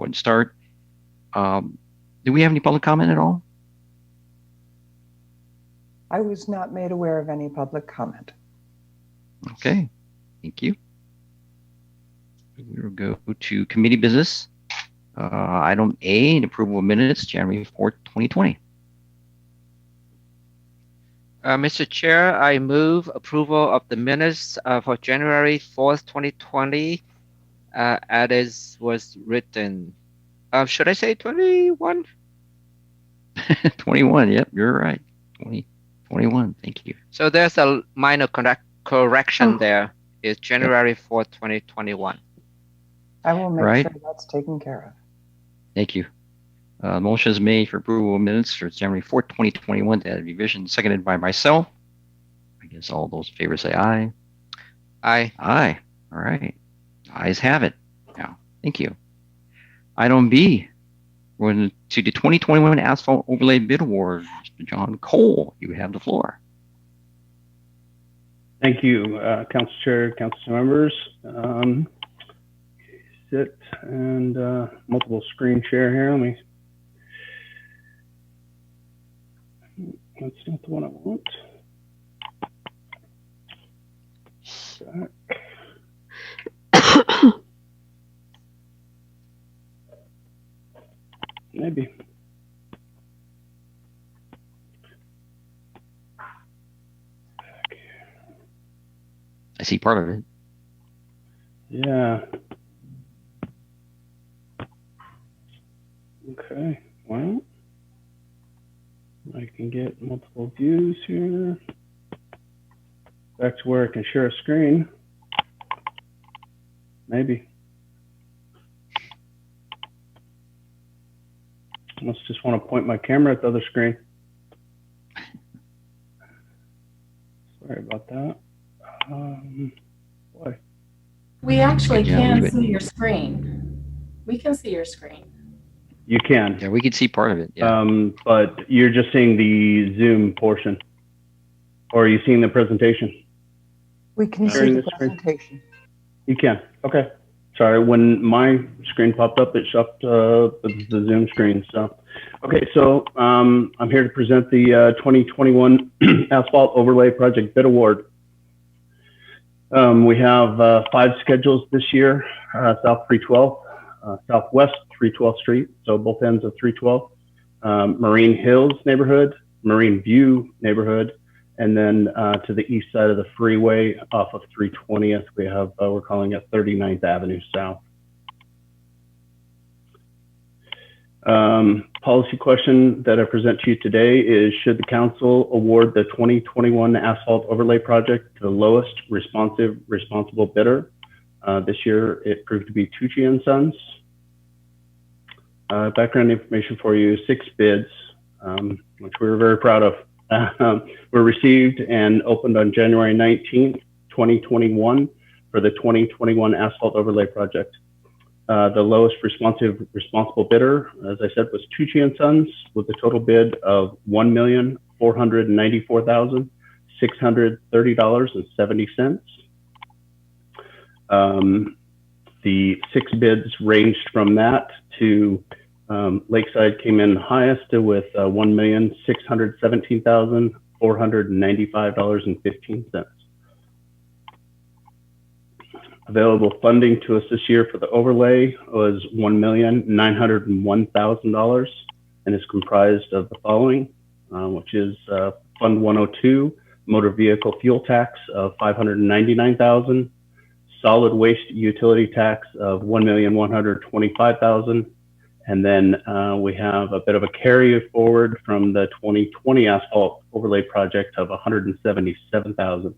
and start. Do we have any public comment at all? I was not made aware of any public comment. Okay, thank you. We will go to committee business. Item A, approval of minutes, January 4th, 2020. Mr. Chair, I move approval of the minutes for January 4th, 2020, as was written. Should I say 21? 21, yep, you're right. 21, thank you. So there's a minor correction there. It's January 4th, 2021. I will make sure that's taken care of. Thank you. Motion is made for approval of minutes for January 4th, 2021 to add revision, seconded by myself. I guess all those in favor say aye. Aye. Aye. All right. Ayes have it. Now, thank you. Item B, we're going to the 2021 Asphalt Overlay Bid Award. Mr. John Cole, you have the floor. Thank you, Council Chair, Council members. Sit and multiple screen share here. That's not the one I want. Maybe. I see part of it. Yeah. Okay, well, I can get multiple views here. Back to where I can share a screen. Maybe. I must just want to point my camera at the other screen. Sorry about that. Boy. We actually can see your screen. We can see your screen. You can. Yeah, we can see part of it. Yeah. But you're just seeing the Zoom portion. Or are you seeing the presentation? We can see the presentation. You can. Okay. Sorry, when my screen popped up, it shut the Zoom screen. So, okay. So I'm here to present the 2021 Asphalt Overlay Project Bid Award. We have 5 schedules this year: South 312, Southwest 312th Street, so both ends of 312, Marine Hills neighborhood, Marine View neighborhood, and then to the east side of the freeway off of 320th, we have, we're calling it 39th Avenue South. Policy question that I present to you today is, should the council award the 2021 Asphalt Overlay Project to the lowest responsible bidder? This year, it proved to be Tucci & Sons. Background information for you: 6 bids, which we were very proud of, were received and opened on January 19th, 2021 for the 2021 Asphalt Overlay Project. The lowest responsible bidder, as I said, was Tucci & Sons with a total bid of $1,494,630.70. The 6 bids ranged from that to Lakeside came in highest with $1,617,495.15. Available funding to us this year for the overlay was $1,901,000 and is comprised of the following, which is Fund 102, motor vehicle fuel tax of $599,000, solid waste utility tax of $1,125,000, and then we have a bit of a carry forward from the 2020 asphalt overlay project of $177,000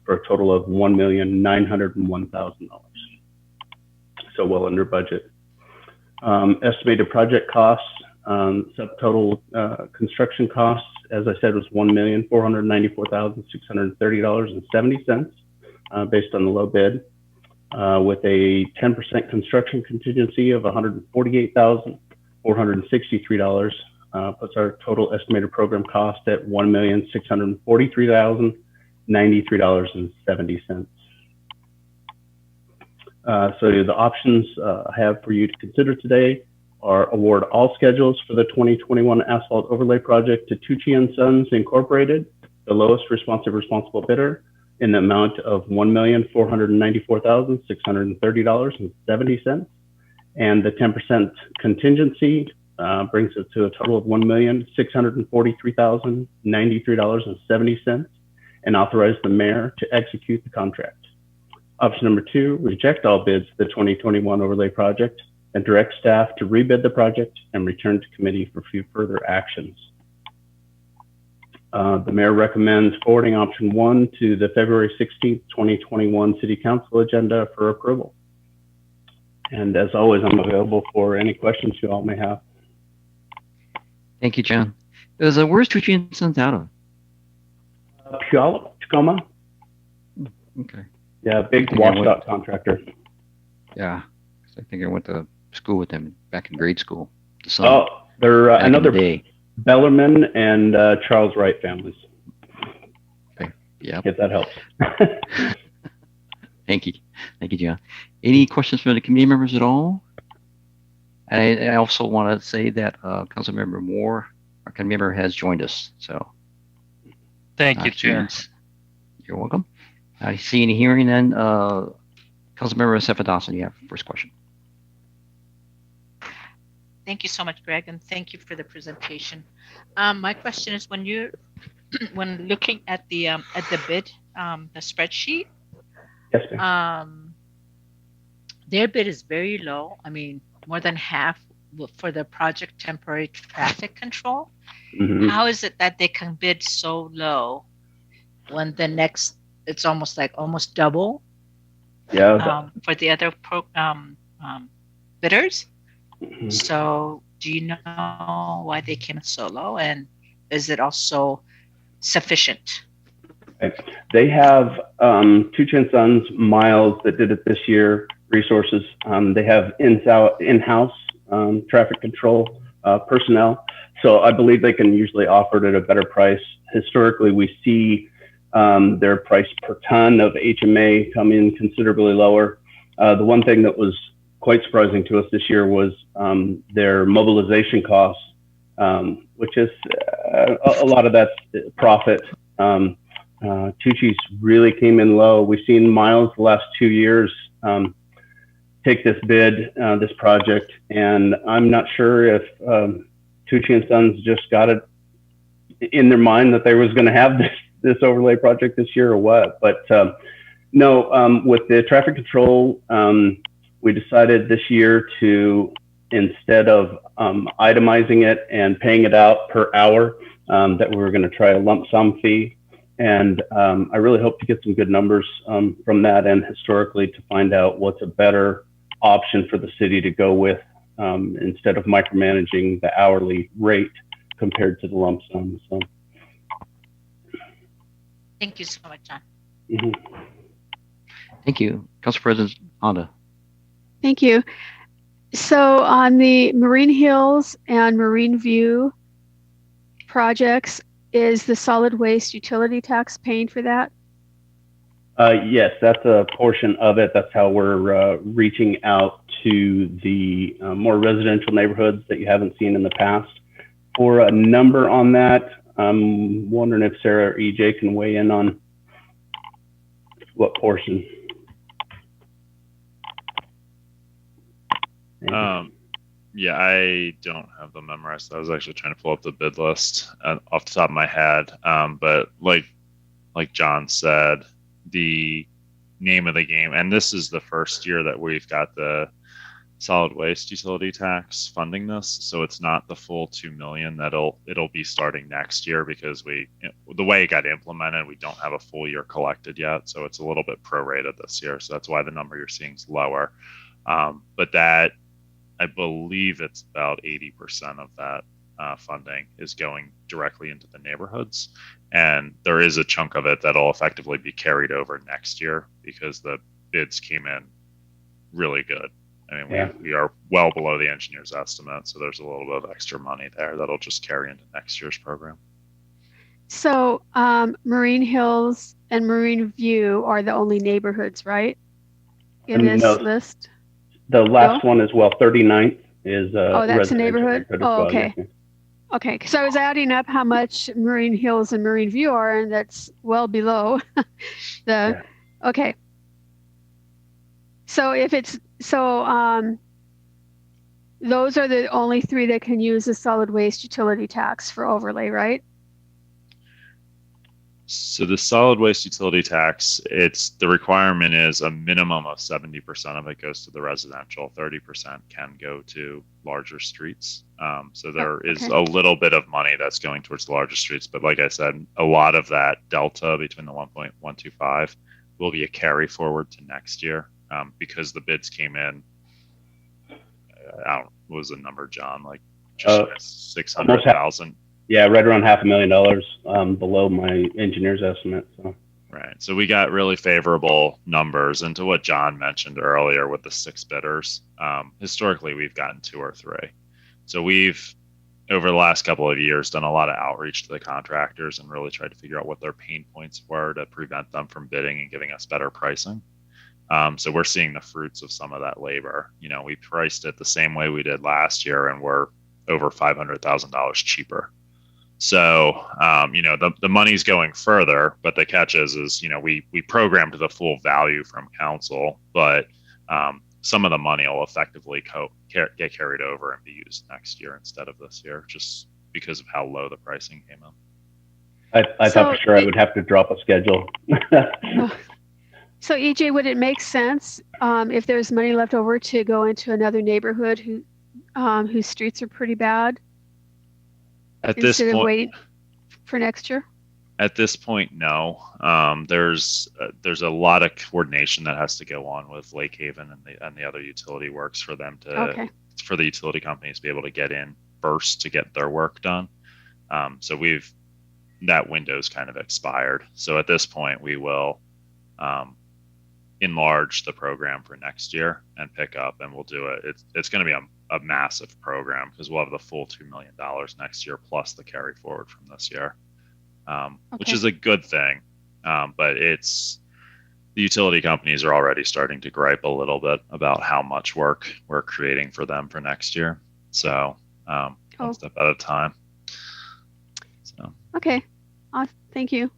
for a total of $1,901,000. So well under budget. Estimated project costs, subtotal construction costs, as I said, was $1,494,630.70 based on the low bid, with a 10% construction contingency of $148,463, puts our total estimated program cost at $1,643,093.70. So the options I have for you to consider today are award all schedules for the 2021 asphalt overlay project to Tucci and Sons Incorporated, the lowest responsible bidder, in the amount of $1,494,630.70. And the 10% contingency brings it to a total of $1,643,093.70, and authorize the mayor to execute the contract. Option number 2, reject all bids for the 2021 overlay project and direct staff to rebid the project and return to committee for further actions. The mayor recommends forwarding option 1 to the February 16th, 2021 City Council agenda for approval. And as always, I'm available for any questions you all may have. Thank you, John. Where's Tucci and Sons out of? Puyallup, Tacoma. Okay. Yeah, big washed-out contractor. Yeah, 'cause I think I went to school with them back in grade school. The son, Oh, they're back in another the day. Bellarmine and Charles Wright families. Okay. Yeah. If that helps. Thank you, John. Any questions from the committee members at all? And I also want to say that Councilmember Moore, our committee member, has joined us. So Thank you, Chair. you're welcome. I see any hearing then. Councilmember Sefadossin, you have the first question. Thank you so much, Greg, and thank you for the presentation. My question is, when you're when looking at the bid, the spreadsheet, Yes, ma'am. Their bid is very low. I mean, more than half for the project temporary traffic control. Mhm. How is it that they can bid so low when the next it's almost double Yeah. for the other bidders? Mhm. So do you know why they came in so low, and is it also sufficient? They have Tucci and Sons, Miles that did it this year, resources. They have in-house traffic control personnel. So I believe they can usually offer it at a better price. Historically, we see their price per ton of HMA come in considerably lower. The one thing that was quite surprising to us this year was their mobilization costs, which is a lot of that's profit. Tucci's really came in low. We've seen Miles the last 2 years take this bid, this project, and I'm not sure if Tucci and Sons just got it in their mind that they was going to have this overlay project this year or what. But no, with the traffic control, we decided this year to, instead of itemizing it and paying it out per hour, that we were going to try a lump sum fee. And I really hope to get some good numbers from that, and historically to find out what's a better option for the city to go with instead of micromanaging the hourly rate compared to the lump sum. So. Thank you so much, John. Mhm. Thank you. Council President Honda. Thank you. So on the Marine Hills and Marine View projects, is the solid waste utility tax paying for that? Yes, that's a portion of it. That's how we're reaching out to the more residential neighborhoods that you haven't seen in the past. For a number on that, I'm wondering if Sarah or EJ can weigh in on what portion. Yeah, I don't have them memorized. I was actually trying to pull up the bid list off the top of my head. But like John said, the name of the game, and this is the first year that we've got the solid waste utility tax funding this, so it's not the full 2 million. It'll be starting next year, because the way it got implemented, we don't have a full year collected yet, so it's a little bit prorated this year. So that's why the number you're seeing is lower. But that, I believe it's about 80% of that funding is going directly into the neighborhoods. And there is a chunk of it that'll effectively be carried over next year, because the bids came in really good. I mean, we are well below the engineer's estimate, so there's a little bit of extra money there that'll just carry into next year's program. So Marine Hills and Marine View are the only neighborhoods, right? In this list? The last one is 39th is Oh, that's a residential neighborhood? as Oh, well, okay. yes. Okay, because I was adding up how much Marine Hills and Marine View are, and that's well below the. Okay. So if it's those are the only three that can use the solid waste utility tax for overlay, right? So the solid waste utility tax, the requirement is a minimum of 70% of it goes to the residential, 30% can go to larger streets. So there is a little bit of money that's going towards the larger streets, but like I said, a lot of that delta between the 1.125 will be a carry forward to next year because the bids came in. What was the number, John? Like just 600,000. Yeah, right around $500,000 below my engineer's estimate. So. Right. So we got really favorable numbers. And to what John mentioned earlier with the 6 bidders, historically we've gotten 2 or 3. So we've, over the last couple of years, done a lot of outreach to the contractors and really tried to figure out what their pain points were to prevent them from bidding and giving us better pricing. So we're seeing the fruits of some of that labor. You know, we priced it the same way we did last year, and we're over $500,000 cheaper. So, you know, the money's going further, but the catch is, you know, we programmed the full value from council, but some of the money will effectively get carried over and be used next year instead of this year, just because of how low the pricing came in. I thought for sure I would have to drop a schedule. So EJ, would it make sense if there's money left over to go into another neighborhood whose streets are pretty bad? At this point, of waiting for next year? At this point, no. There's a lot of coordination that has to go on with Lake Haven and the other utility works for them to for the utility companies to be able to get in first to get their work done. So that window's kind of expired. So at this point, we will enlarge the program for next year and pick up, and we'll do it. It's going to be a massive program because we'll have the full $2 million next year plus the carry forward from this year, which is a good thing. But the utility companies are already starting to gripe a little bit about how much work we're creating for them for next year. So one step at a time. So. Okay. Thank you.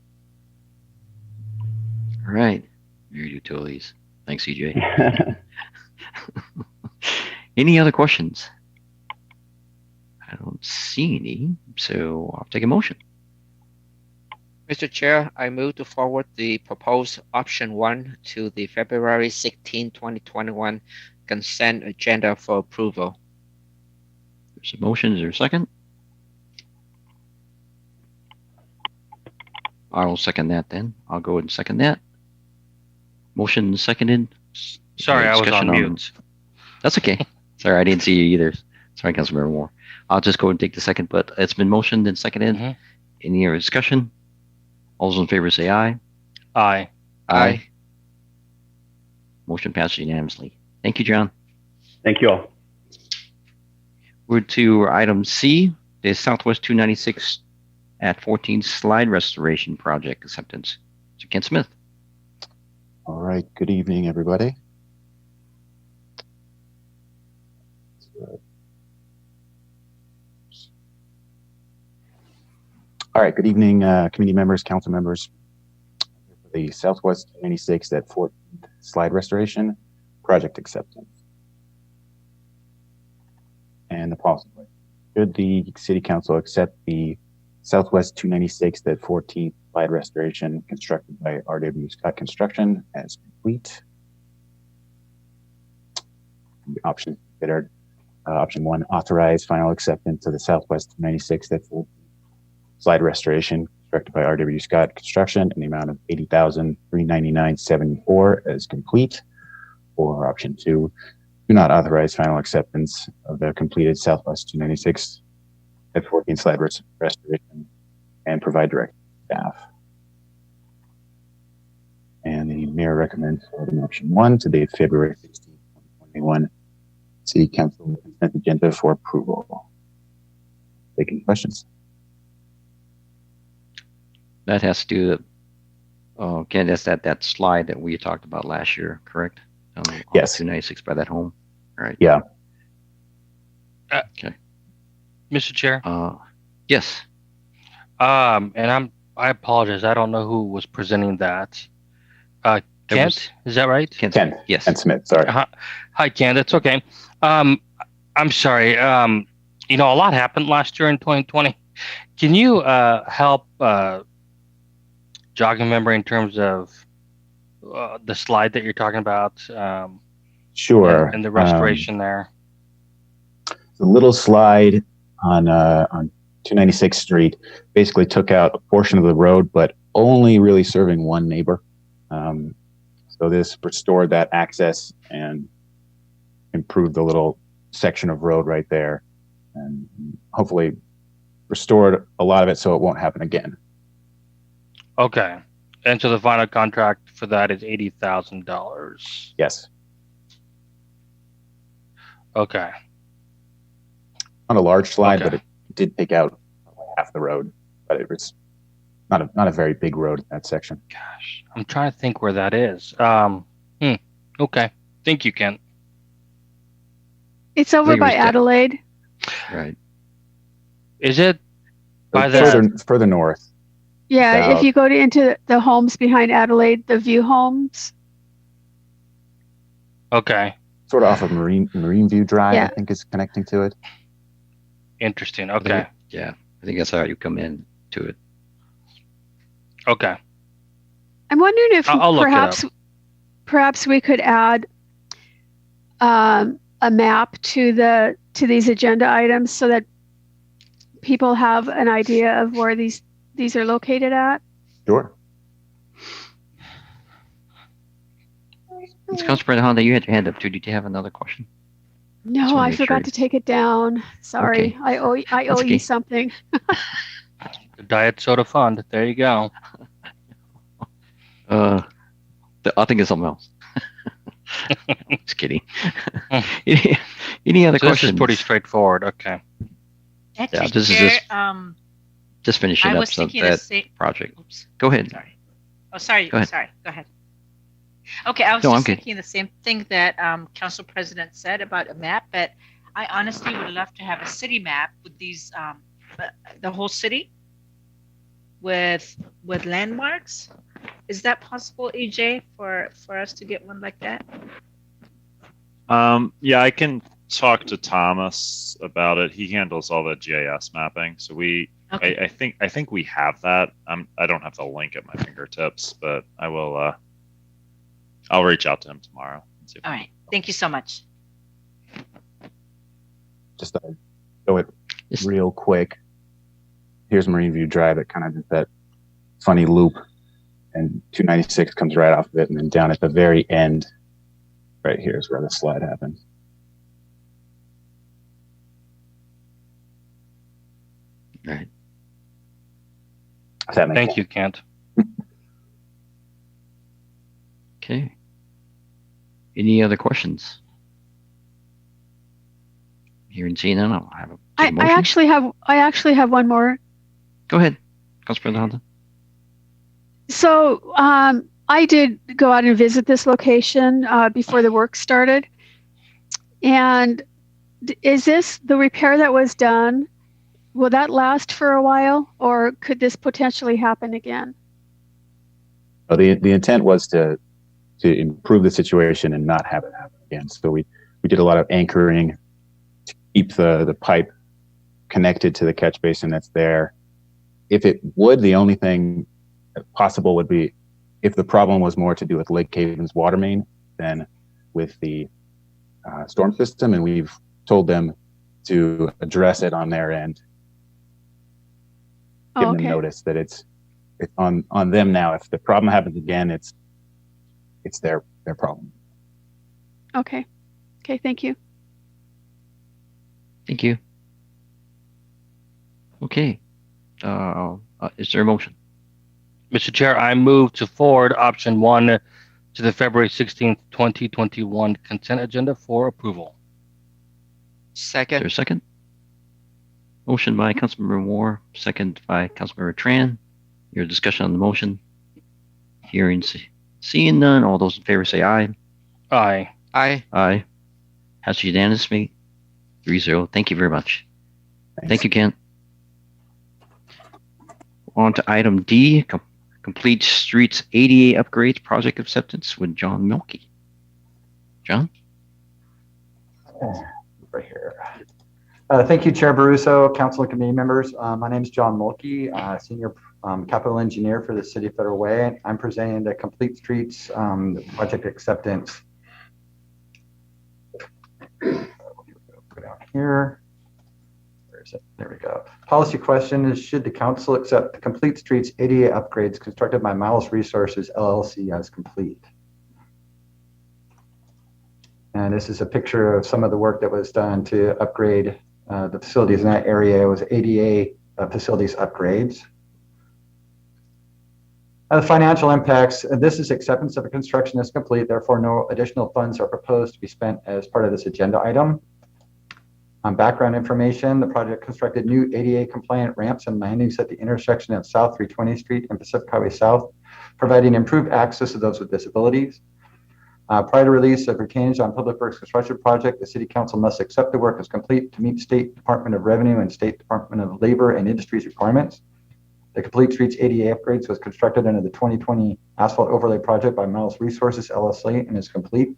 All right. Your utilities. Thanks, EJ. Any other questions? I don't see any, so I'll take a motion. Mr. Chair, I move to forward the proposed option 1 to the February 16, 2021 consent agenda for approval. There's a motion. Is there a second? I will second that then. I'll go ahead and second that. Motion seconded. Sorry, I was on mute. That's okay. Sorry, I didn't see you either. Sorry, Councilmember Moore. I'll just go and take the second, but it's been motioned and seconded. Mm-hmm. Any other discussion? All those in favor say aye. Aye. Aye. Motion passes unanimously. Thank you, John. Thank you all. We're to item C, the Southwest 296 at 14 slide restoration project acceptance. Mr. Ken Smith. All right. Good evening, everybody. All right. Good evening, committee members, council members. The Southwest 296 at 14th slide restoration project acceptance. And the policy. Should the city council accept the Southwest 296 at 14th slide restoration constructed by R.W. Scott Construction as complete? The options considered. Option 1, authorize final acceptance of the Southwest 296 at 14th slide restoration constructed by R.W. Scott Construction in the amount of $80,399.74 as complete. Or option 2, do not authorize final acceptance of the completed Southwest 296 at 14th slide restoration and provide direct staff. And the mayor recommends voting option 1 to date February 16, 2021. City Council consent agenda for approval. Taking questions? That has to do, Ken, that's that slide that we talked about last year, correct? On yes. 296 by that home. All right. Yeah. Okay. Mr. Chair. Yes. And I apologize. I don't know who was presenting that. Kent, is that right? Kent. Yes. Kent Smith. Sorry. Hi, Kent. It's okay. I'm sorry. A lot happened last year in 2020. Can you help jog a memory in terms of the slide that you're talking about? Sure. And the restoration there. The little slide on 296th Street basically took out a portion of the road, but only really serving one neighbor. So this restored that access and improved the little section of road right there, and hopefully restored a lot of it so it won't happen again. Okay. And so the final contract for that is $80,000. Yes. Okay. Not a large slide, Okay. but it did take out half the road. But it was not a very big road in that section. Gosh, I'm trying to think where that is. Okay. Thank you, Kent. It's over by Labor's Dead. Adelaide. Right. Is it by the Further north. Yeah, South. if you go into the homes behind Adelaide, the view homes. Okay. Sort of off of Marine View Drive, Yeah. I think is connecting to it. Interesting. Okay. Yeah. I think that's how you come in to it. Okay. I'm wondering if I'll look it perhaps we could add a map to these agenda items so that people have an idea of where these are located at. Sure. It's Council President Honda, you had your hand up too. Did you have another question? Just No, wanna I make forgot sure. to take it down. Sorry, Okay. I owe That's you okay. something. The Diet Soda Fund. There you go. I think it's something else. Just kidding. any other So this questions? is pretty straightforward. Okay. Actually, this is Chair, just finishing I up was thinking the that same. project. Oops. Go ahead. Sorry. Oh, sorry. Go ahead. Sorry. Go ahead. Okay, I was No, I'm just good. thinking the same thing that Council President said about a map, but I honestly would love to have a city map with these, the whole city with landmarks. Is that possible, EJ, for us to get one like that? Yeah, I can talk to Thomas about it. He handles all the GIS mapping, so Okay. I think we have that. I don't have the link at my fingertips, but I will. I'll reach out to him tomorrow. And see if All right. Thank you so much. Just go it Yes. real quick. Here's Marine View Drive that kind of did that funny loop, and 296 comes right off of it, and then down at the very end, right here is where the slide happens. Right. Does that make Thank sense? you, Kent. Okay. Any other questions? Hearing seeing none, I'll have a I motion. actually have one more. Go ahead, Council President Honda. So I did go out and visit this location before the work started. And is this the repair that was done? Will that last for a while, or could this potentially happen again? Well, the intent was to improve the situation and not have it happen again. So we did a lot of anchoring to keep the pipe connected to the catch basin that's there. If it would, the only thing possible would be if the problem was more to do with Lake Haven's water main than with the storm system, and we've told them to address it on their end. Give them notice that it's on them now. If the problem happens again, it's their problem. Okay. Okay, thank you. Thank you. Okay. Is there a motion? Mr. Chair, I move to forward option 1 to the February 16th, 2021 consent agenda for approval. Is there Second. a second? Motion by Councilmember Moore, second by Councilmember Tran. Your discussion on the motion. Hearing, seeing none. All those in favor say aye. Aye. Aye. Aye. Has unanimously 3-0. Thank you very much. Thank you, Kent. On to item D, Complete Streets ADA Upgrades Project Acceptance with John Milkey. John? Right here. Thank you, Chair Baruso, Council and Committee members. My name is John Mulkey, Senior Capital Engineer for the City of Federal Way. I'm presenting the Complete Streets Project Acceptance. Go down here. Where is it? There we go. Policy question is, should the council accept the Complete Streets ADA upgrades constructed by Miles Resources LLC as complete? And this is a picture of some of the work that was done to upgrade the facilities in that area. It was ADA facilities upgrades. The financial impacts, this is acceptance of a construction is complete, therefore no additional funds are proposed to be spent as part of this agenda item. Background information, the project constructed new ADA compliant ramps and landings at the intersection of South 320th Street and Pacific Highway South, providing improved access to those with disabilities. Prior to release of retainage on Public Works construction project, the City Council must accept the work as complete to meet State Department of Revenue and State Department of Labor and Industries requirements. The Complete Streets ADA upgrades was constructed under the 2020 asphalt overlay project by Miles Resources LLC and is complete.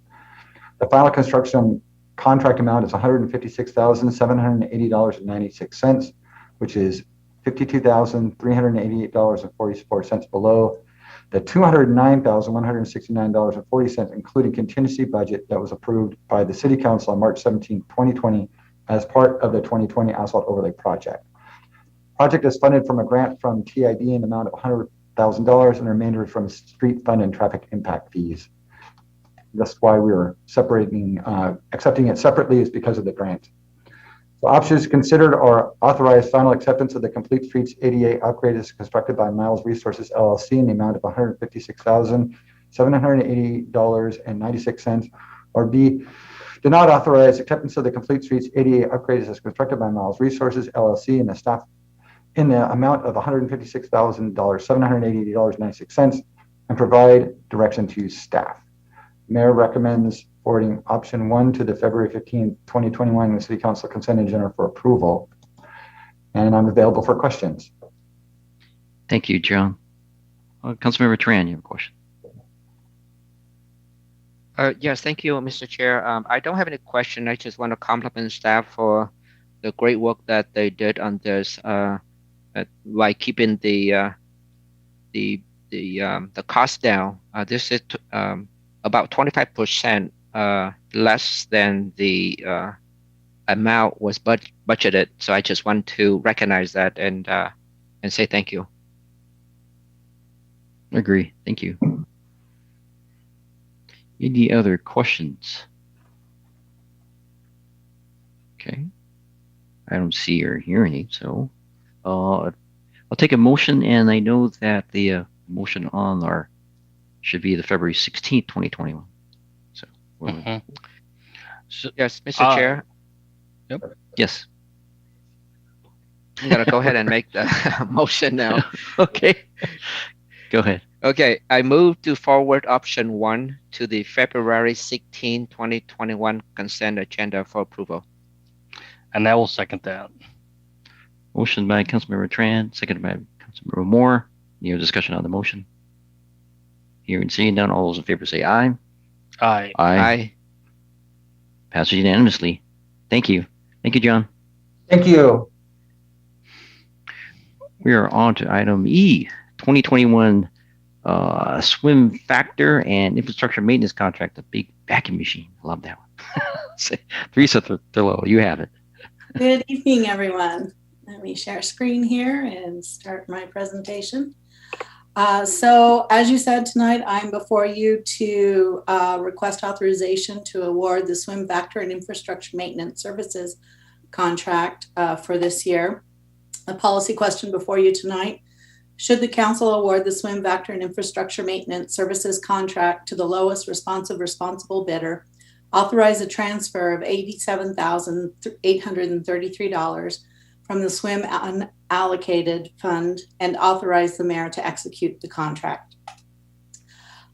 The final construction contract amount is $156,780.96, which is $52,388.44 below the $209,169.40, including contingency budget that was approved by the City Council on March 17, 2020, as part of the 2020 asphalt overlay project. Project is funded from a grant from TID in the amount of $100,000 and the remainder from street fund and traffic impact fees. That's why we're separating, accepting it separately is because of the grant. So options considered are authorized final acceptance of the Complete Streets ADA upgrade is constructed by Miles Resources LLC in the amount of $156,780.96, or B, do not authorize acceptance of the Complete Streets ADA upgrades as constructed by Miles Resources LLC and the staff in the amount of $156,780.96 and provide direction to staff. Mayor recommends forwarding option 1 to the February 15, 2021 City Council consent agenda for approval. And I'm available for questions. Thank you, John. Councilmember Tran, you have a question? Yes, thank you, Mr. Chair. I don't have any question. I just want to compliment staff for the great work that they did on this, by keeping the cost down. This is about 25% less than the amount was budgeted. So I just want to recognize that and say thank you. Agree. Thank you. Any other questions? Okay. I don't see or hear any, so I'll take a motion, and I know that the motion on our should be the February 16th, 2021. So, so yes, Mr. Chair. Yep. Yes. I'm gonna go ahead and make the motion now. Okay. Go ahead. Okay, I move to forward option 1 to the February 16, 2021 consent agenda for approval. And I will second that. Motion by Councilmember Tran, seconded by Councilmember Moore. Any discussion on the motion? Hearing and seeing none, all those in favor say aye. Aye. Aye. Passes unanimously. Thank you. Thank you, John. Thank you. We are on to item E, 2021 swim factor and infrastructure maintenance contract, the big vacuum machine. I love that one. Teresa Thurlow, you have it. Good evening, everyone. Let me share screen here and start my presentation. So as you said tonight, I'm before you to request authorization to award the swim factor and infrastructure maintenance services contract for this year. A policy question before you tonight. Should the council award the swim factor and infrastructure maintenance services contract to the lowest responsible bidder, authorize a transfer of $87,833 from the swim unallocated fund, and authorize the mayor to execute the contract.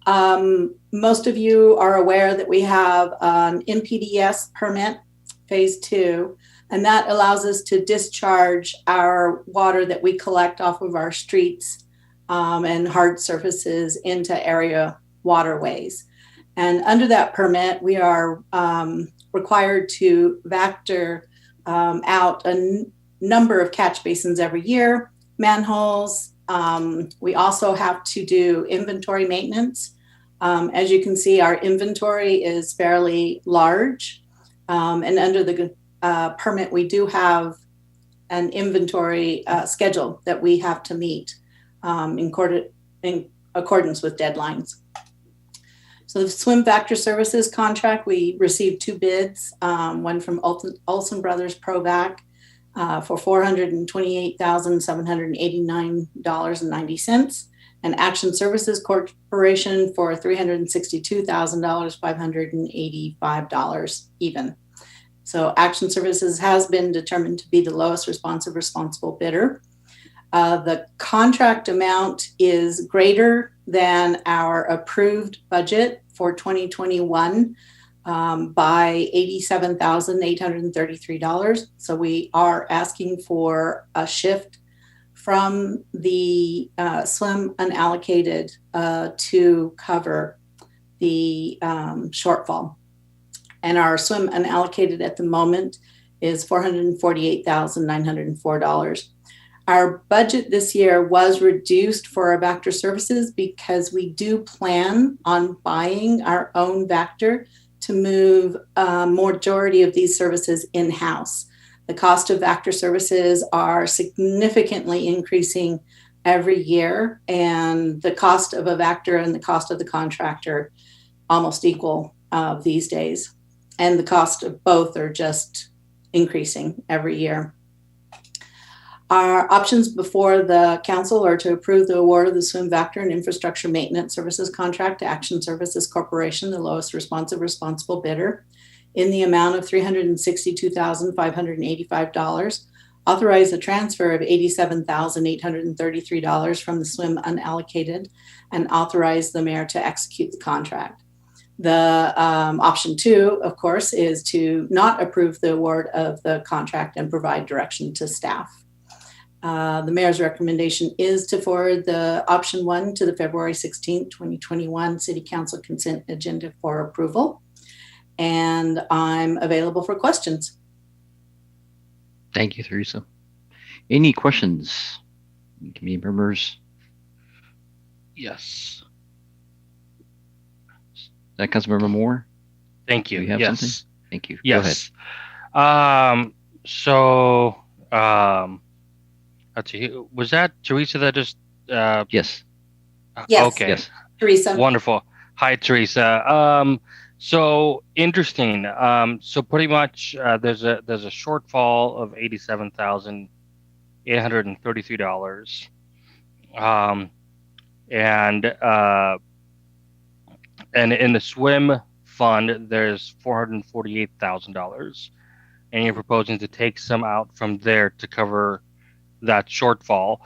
Most of you are aware that we have an NPDES permit phase 2, and that allows us to discharge our water that we collect off of our streets and hard surfaces into area waterways. And under that permit, we are required to vector out a number of catch basins every year, manholes. We also have to do inventory maintenance. As you can see, our inventory is fairly large. And under the permit, we do have an inventory schedule that we have to meet in accordance with deadlines. So the Swim Vector Services contract, we received 2 bids, one from Olson Brothers Provac for $428,789.90, and Action Services Corporation for $362,585 even. So Action Services has been determined to be the lowest responsible bidder. The contract amount is greater than our approved budget for 2021 by $87,833. So we are asking for a shift from the SWIM unallocated to cover the shortfall. And our SWIM unallocated at the moment is $448,904. Our budget this year was reduced for our Vector services because we do plan on buying our own Vector to move majority of these services in-house. The cost of Vector services are significantly increasing every year, and the cost of a Vector and the cost of the contractor almost equal these days. And the cost of both are just increasing every year. Our options before the council are to approve the award of the Swim Vector and Infrastructure Maintenance Services contract to Action Services Corporation, the lowest responsible bidder, in the amount of $362,585. Authorize the transfer of $87,833 from the SWIM unallocated, and authorize the mayor to execute the contract. The option 2, of course, is to not approve the award of the contract and provide direction to staff. The mayor's recommendation is to forward the option 1 to the February 16, 2021 City Council consent agenda for approval. And I'm available for questions. Thank you, Teresa. Any questions? Committee members? Yes. Is that Councilmember Moore? Thank you. Do you have Yes. something? Thank you. Yes. Go ahead. Let's see. Was that Teresa that just? Yes. Yes. Okay. Yes. Teresa. Wonderful. Hi, Teresa. So interesting. So pretty much, there's a shortfall of $87,833. And in the SWIM fund, there's $448,000, and you're proposing to take some out from there to cover that shortfall.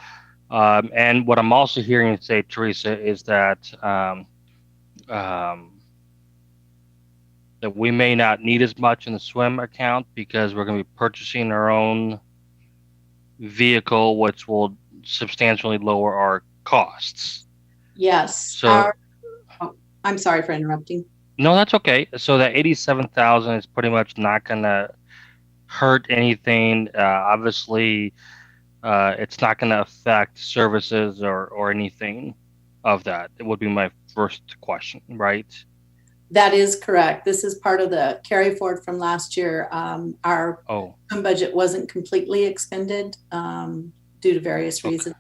And what I'm also hearing you say, Teresa, is that that we may not need as much in the SWIM account because we're going to be purchasing our own vehicle, which will substantially lower our costs. Yes. So, I'm sorry for interrupting. no, that's okay. So that 87,000 is pretty much not going to hurt anything. Obviously, it's not going to affect services or anything of that. It would be my first question, right? That is correct. This is part of the carry forward from last year. Our budget wasn't completely expended due to various reasons.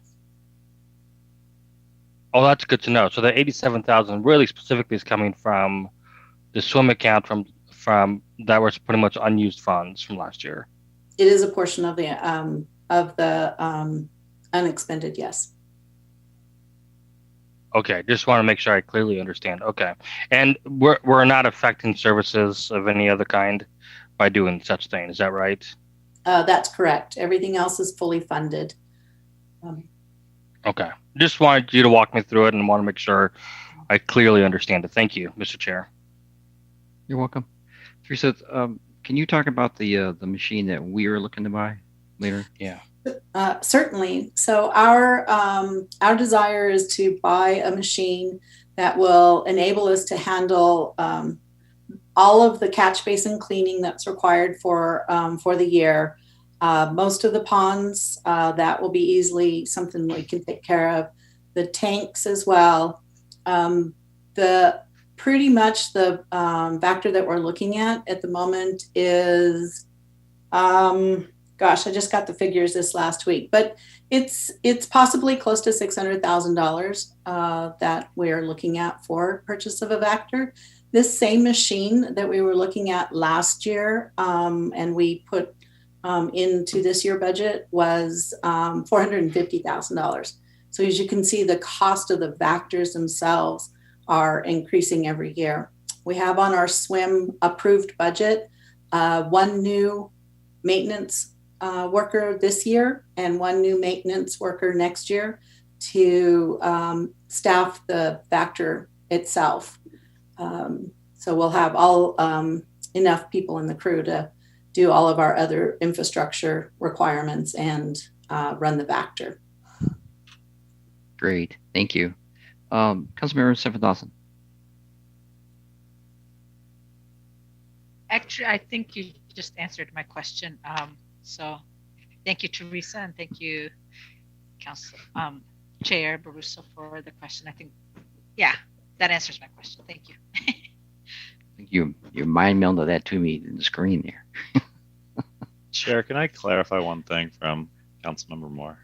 Oh, that's good to know. So the 87,000 really specifically is coming from the SWIM account from that was pretty much unused funds from last year. It is a portion of the unexpended, yes. Okay, just want to make sure I clearly understand. Okay, and we're not affecting services of any other kind by doing such thing. Is that right? That's correct. Everything else is fully funded. Okay, just wanted you to walk me through it and want to make sure I clearly understand it. Thank you, Mr. Chair. You're welcome. Teresa, can you talk about the machine that we are looking to buy later? Yeah. Certainly. So our desire is to buy a machine that will enable us to handle all of the catch basin cleaning that's required for the year. Most of the ponds, that will be easily something we can take care of. The tanks as well. Pretty much the Vactor that we're looking at the moment is, gosh, I just got the figures this last week, but it's possibly close to $600,000 that we're looking at for purchase of a Vactor. This same machine that we were looking at last year and we put into this year budget was $450,000. So as you can see, the cost of the Vactors themselves are increasing every year. We have on our SWIM approved budget one new maintenance worker this year and one new maintenance worker next year to staff the Vactor itself. So we'll have all enough people in the crew to do all of our other infrastructure requirements and run the Vactor. Great, thank you. Councilmember Sefferthausen. Actually, I think you just answered my question. So thank you, Teresa, and thank you, Council Chair Baruso, for the question. I think, yeah, that answers my question. Thank you. You mind melded that to me in the screen there. Chair, can I clarify one thing from Councilmember Moore?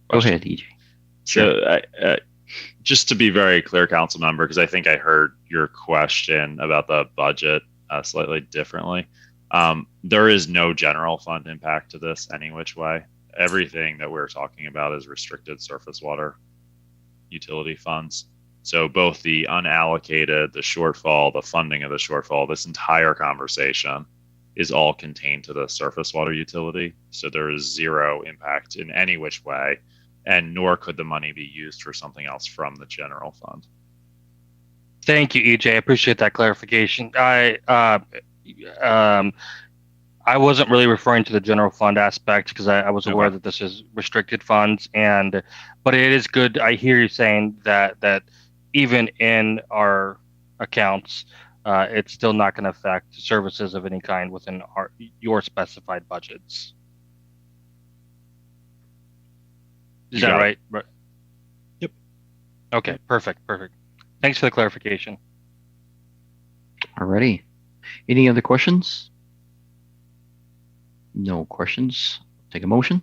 Go ahead, EJ. So just to be very clear, council member, because I think I heard your question about the budget slightly differently. There is no general fund impact to this any which way. Everything that we're talking about is restricted surface water utility funds. So both the unallocated, the shortfall, the funding of the shortfall, this entire conversation is all contained to the surface water utility. So there is zero impact in any which way, and nor could the money be used for something else from the general fund. Thank you, EJ. I appreciate that clarification. I wasn't really referring to the general fund aspect because I was aware that this is restricted funds, but it is good. I hear you saying that even in our accounts, it's still not going to affect services of any kind within your specified budgets. Is that right? Yep. Okay, perfect. Thanks for the clarification. Alrighty. Any other questions? No questions. Take a motion.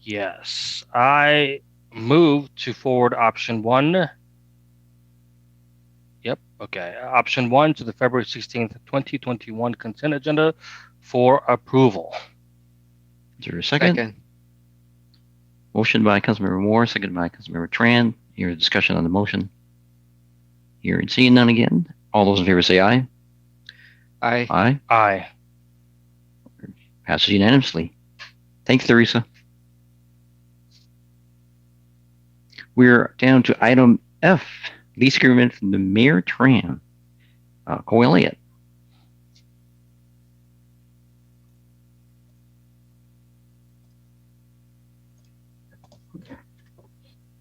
Yes, I move to forward option 1. Yep, okay. Option 1 to the February 16th, 2021 consent agenda for approval. Is there a second? Motion by Councilmember Moore, second by Councilmember Tran. Here, discussion on the motion. Hearing and seeing none again. All those in favor say aye. Aye. Aye. Aye. Passes unanimously. Thanks, Theresa. We're down to item F, lease agreement from the Mayor Tran. Cole Elliott.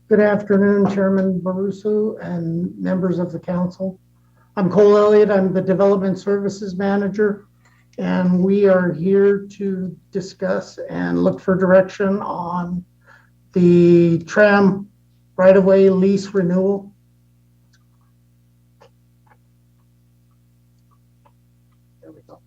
Good afternoon, Chairman Baruso and members of the council. I'm Cole Elliott. I'm the Development Services Manager, and we are here to discuss and look for direction on the tram right-of-way lease renewal. There we go.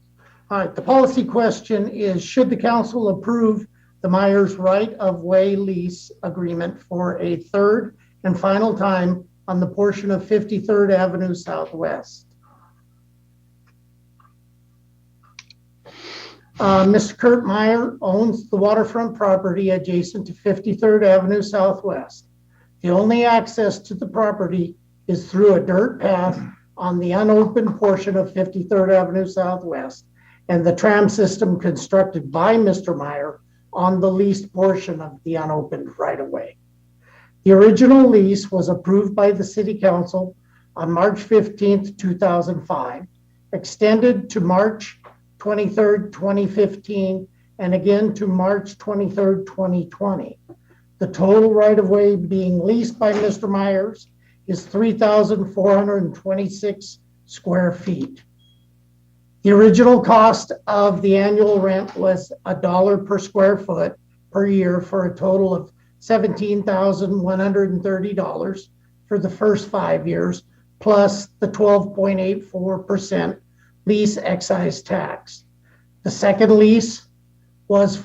All right, the policy question is, should the council approve the Myers right-of-way lease agreement for a third and final time on the portion of 53rd Avenue Southwest? Mr. Kurt Meyer owns the waterfront property adjacent to 53rd Avenue Southwest. The only access to the property is through a dirt path on the unopened portion of 53rd Avenue Southwest and the tram system constructed by Mr. Meyer on the leased portion of the unopened right-of-way. The original lease was approved by the City Council on March 15th, 2005, extended to March 23rd, 2015, and again to March 23rd, 2020. The total right-of-way being leased by Mr. Myers is 3,426 square feet. The original cost of the annual rent was $1 per square foot per year for a total of $17,130 for the first 5 years, plus the 12.84% lease excise tax. The second lease was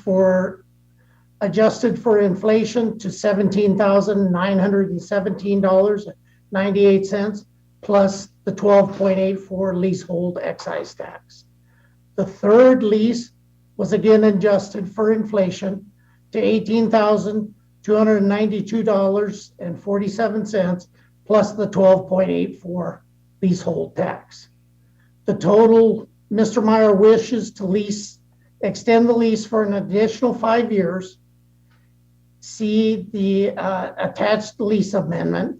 adjusted for inflation to $17,917.98, plus the 12.84 leasehold excise tax. The third lease was again adjusted for inflation to $18,292.47, plus the 12.84 leasehold tax. The total, Mr. Meyer wishes to extend the lease for an additional 5 years. See the attached lease amendment.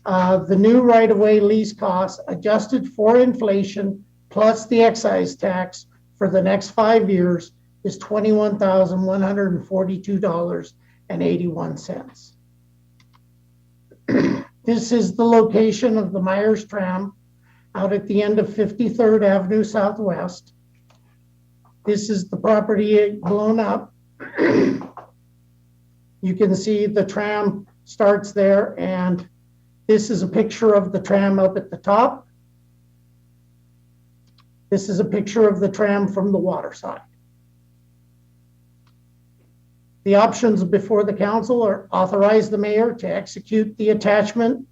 The new right-of-way lease costs adjusted for inflation plus the excise tax for the next 5 years is $21,142.81. This is the location of the Myers Tram out at the end of 53rd Avenue Southwest. This is the property blown up. You can see the tram starts there, and this is a picture of the tram up at the top. This is a picture of the tram from the water side. The options before the council are authorize the mayor to execute the attachment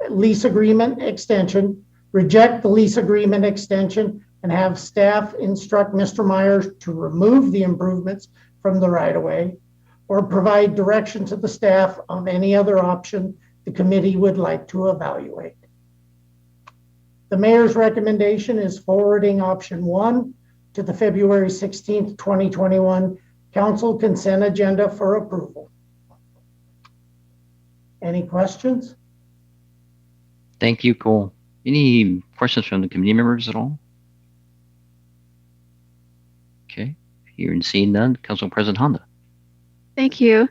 lease agreement extension, reject the lease agreement extension, and have staff instruct Mr. Myers to remove the improvements from the right-of-way, or provide direction to the staff on any other option the committee would like to evaluate. The mayor's recommendation is forwarding option 1 to the February 16th, 2021 council consent agenda for approval. Any questions? Thank you, Cole. Any questions from the committee members at all? Okay, hearing seeing none, Council President Honda. Thank you.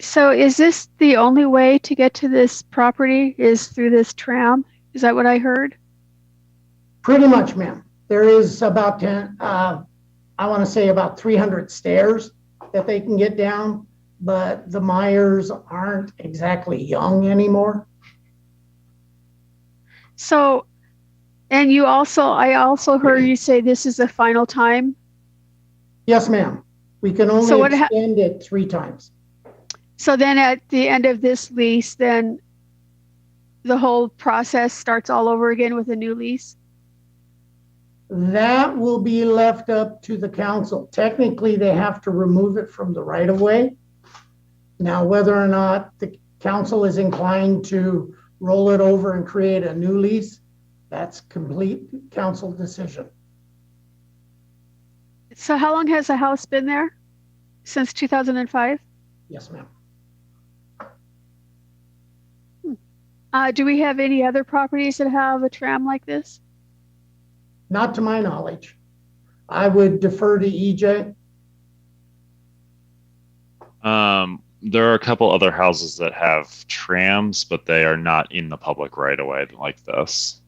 So is this the only way to get to this property is through this tram? Is that what I heard? Pretty much, ma'am. There is about 10, I want to say about 300 stairs that they can get down, but the Myers aren't exactly young anymore. So, and I also heard you say this is the final time? Yes, ma'am. We can only extend it 3 times. So then at the end of this lease, then the whole process starts all over again with a new lease? That will be left up to the council. Technically, they have to remove it from the right-of-way. Now, whether or not the council is inclined to roll it over and create a new lease, that's complete council decision. So how long has the house been there? Since 2005? Yes, ma'am. Do we have any other properties that have a tram like this? Not to my knowledge. I would defer to EJ. There are a couple other houses that have trams, but they are not in the public right of way like this.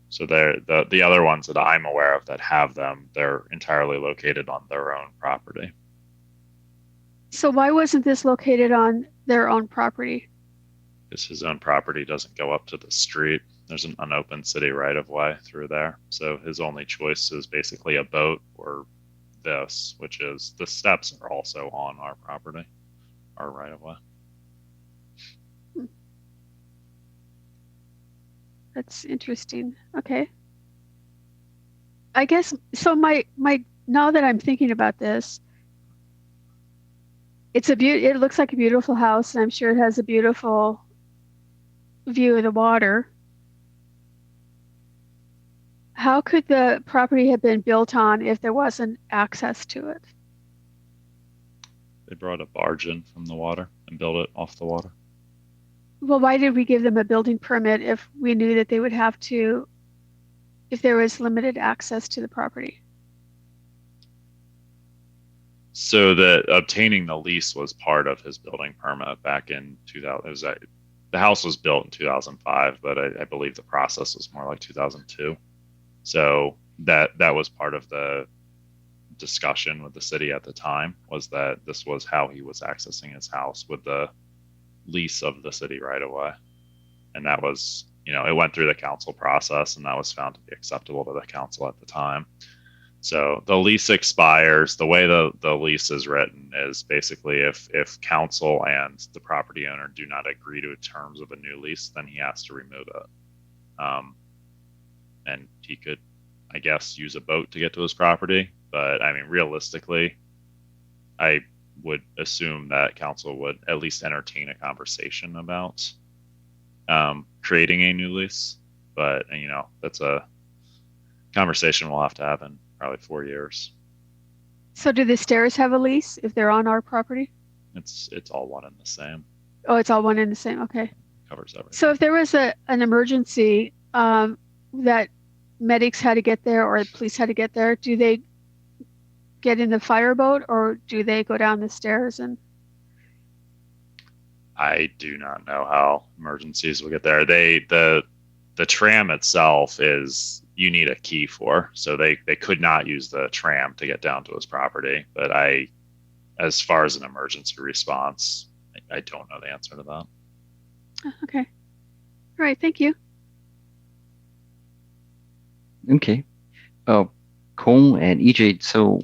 So they're the other ones that I'm aware of that have them, they're entirely located on their own property. So why wasn't this located on their own property? Because his own property doesn't go up to the street. There's an unopened city right of way through there. So his only choice is basically a boat or this, which is the steps are also on our property, our right of way. That's interesting. Okay. I guess so. My now that I'm thinking about this, it looks like a beautiful house, and I'm sure it has a beautiful view of the water. How could the property have been built on if there wasn't access to it? They brought a barge in from the water and built it off the water. Well, why did we give them a building permit if we knew that they would have to, if there was limited access to the property? So that obtaining the lease was part of his building permit back in 2000. It was, the house was built in 2005, but I believe the process was more like 2002. So that was part of the discussion with the city at the time, was that this was how he was accessing his house with the lease of the city right away. And that was, it went through the council process, and that was found to be acceptable to the council at the time. So the lease expires. The way the lease is written is basically if council and the property owner do not agree to terms of a new lease, then he has to remove it. And he could, I guess, use a boat to get to his property. But I mean, realistically, I would assume that council would at least entertain a conversation about creating a new lease. But that's a conversation we'll have to have in probably 4 years. So do the stairs have a lease if they're on our property? It's all one and the same. Oh, it's all one and the same. Okay. Covers everything. So if there was an emergency that medics had to get there or the police had to get there, do they get in the fireboat or do they go down the stairs? And I do not know how emergencies will get there. The tram itself is, you need a key for, so they could not use the tram to get down to his property. But as far as an emergency response, I don't know the answer to that. okay. All right. Thank you. Okay. Cole and EJ, so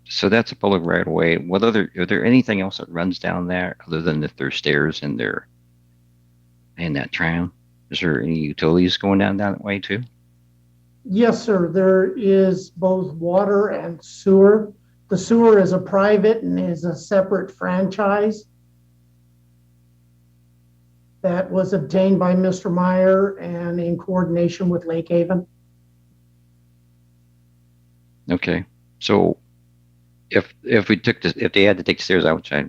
so that's a public right of way. Are there anything else that runs down there other than if there's stairs and that tram? Is there any utilities going down that way too? Yes, sir. There is both water and sewer. The sewer is a private and is a separate franchise that was obtained by Mr. Meyer and in coordination with Lake Haven. Okay. So if they had to take stairs out, which I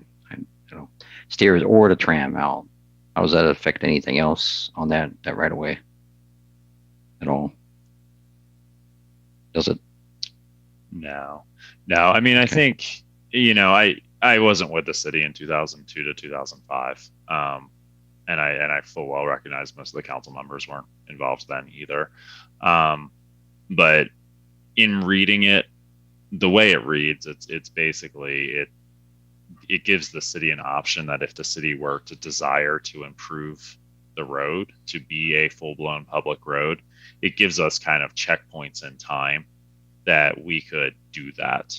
stairs or the tram out, how does that affect anything else on that right away at all? Does it? No. I mean, I think, I wasn't with the city in 2002 to 2005. And I full well recognize most of the council members weren't involved then either. But in reading it, the way it reads, it's basically, it gives the city an option that if the city were to desire to improve the road to be a full-blown public road, it gives us kind of checkpoints in time that we could do that.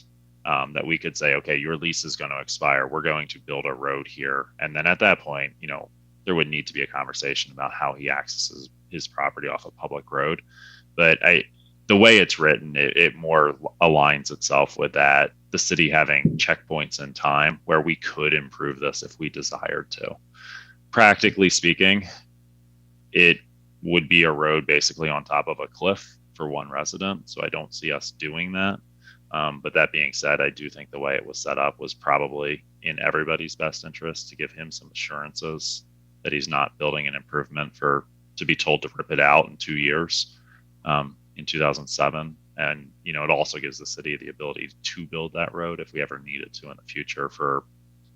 That we could say, okay, your lease is going to expire. We're going to build a road here. And then at that point, there would need to be a conversation about how he accesses his property off a public road. But the way it's written, it more aligns itself with that, the city having checkpoints in time where we could improve this if we desired to. Practically speaking, it would be a road basically on top of a cliff for one resident. So I don't see us doing that. But that being said, I do think the way it was set up was probably in everybody's best interest to give him some assurances that he's not building an improvement to be told to rip it out in 2 years in 2007. And, it also gives the city the ability to build that road if we ever needed to in the future for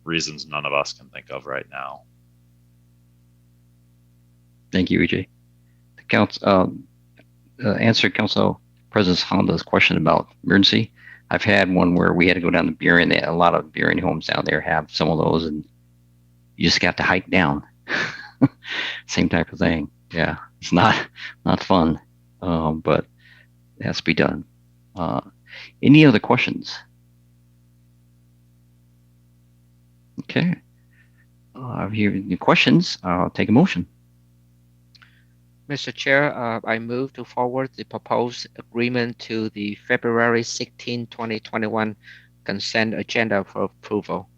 reasons none of us can think of right now. Thank you, EJ. The council answer Council President Honda's question about emergency. I've had one where we had to go down to Burien. A lot of Burien homes down there have some of those, and you just have to hike down. Same type of thing. Yeah, it's not fun, but it has to be done. Any other questions? Okay. If you have any questions, I'll take a motion. Mr. Chair, I move to forward the proposed agreement to the February 16, 2021 consent agenda for approval.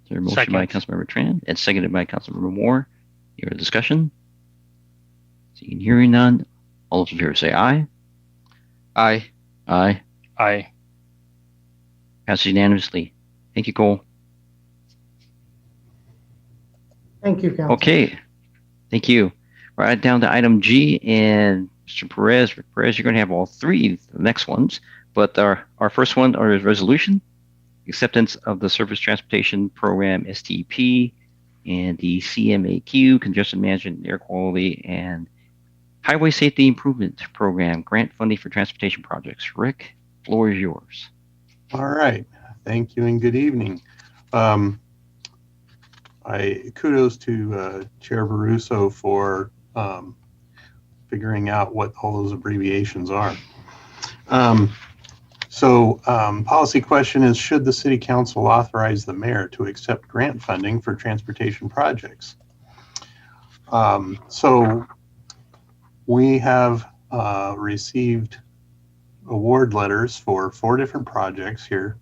Is there a motion by Councilmember Tran and seconded by Councilmember Moore? Your discussion? Seeing and hearing none, all those in favor say aye. Aye. Aye. Aye. Passes unanimously. Thank you, Cole. Thank you, Council. Okay, thank you. Right down to item G, and Mr. Perez, you're going to have all three the next ones, but our first one is resolution, acceptance of the Surface Transportation Program, STP, and the CMAQ, Congestion Management and Air Quality, and Highway Safety Improvement Program, grant funding for transportation projects. Rick, floor is yours. All right. Thank you and good evening. Kudos to Chair Baruso for figuring out what all those abbreviations are. Policy question is, should the City Council authorize the mayor to accept grant funding for transportation projects? We have received award letters for 4 different projects here.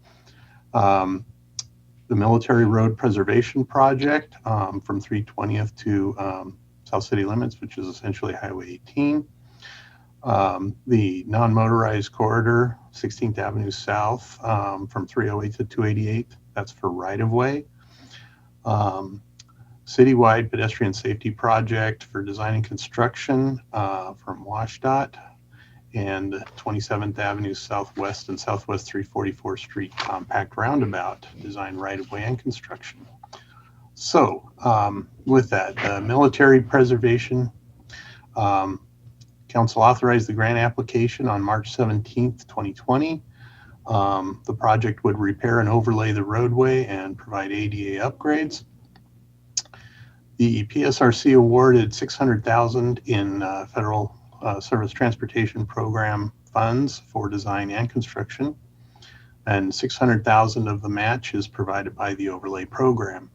The Military Road Preservation Project from 320th to South City Limits, which is essentially Highway 18. The non-motorized corridor, 16th Avenue South from 308 to 288. That's for right-of-way. Citywide Pedestrian Safety Project for design and construction from WashDOT, and 27th Avenue Southwest and Southwest 344th Street Compact Roundabout, design right-of-way and construction. So with that, military preservation, Council authorized the grant application on March 17th, 2020. The project would repair and overlay the roadway and provide ADA upgrades. The PSRC awarded $600,000 in federal Surface Transportation Program funds for design and construction, and $600,000 of the match is provided by the overlay program.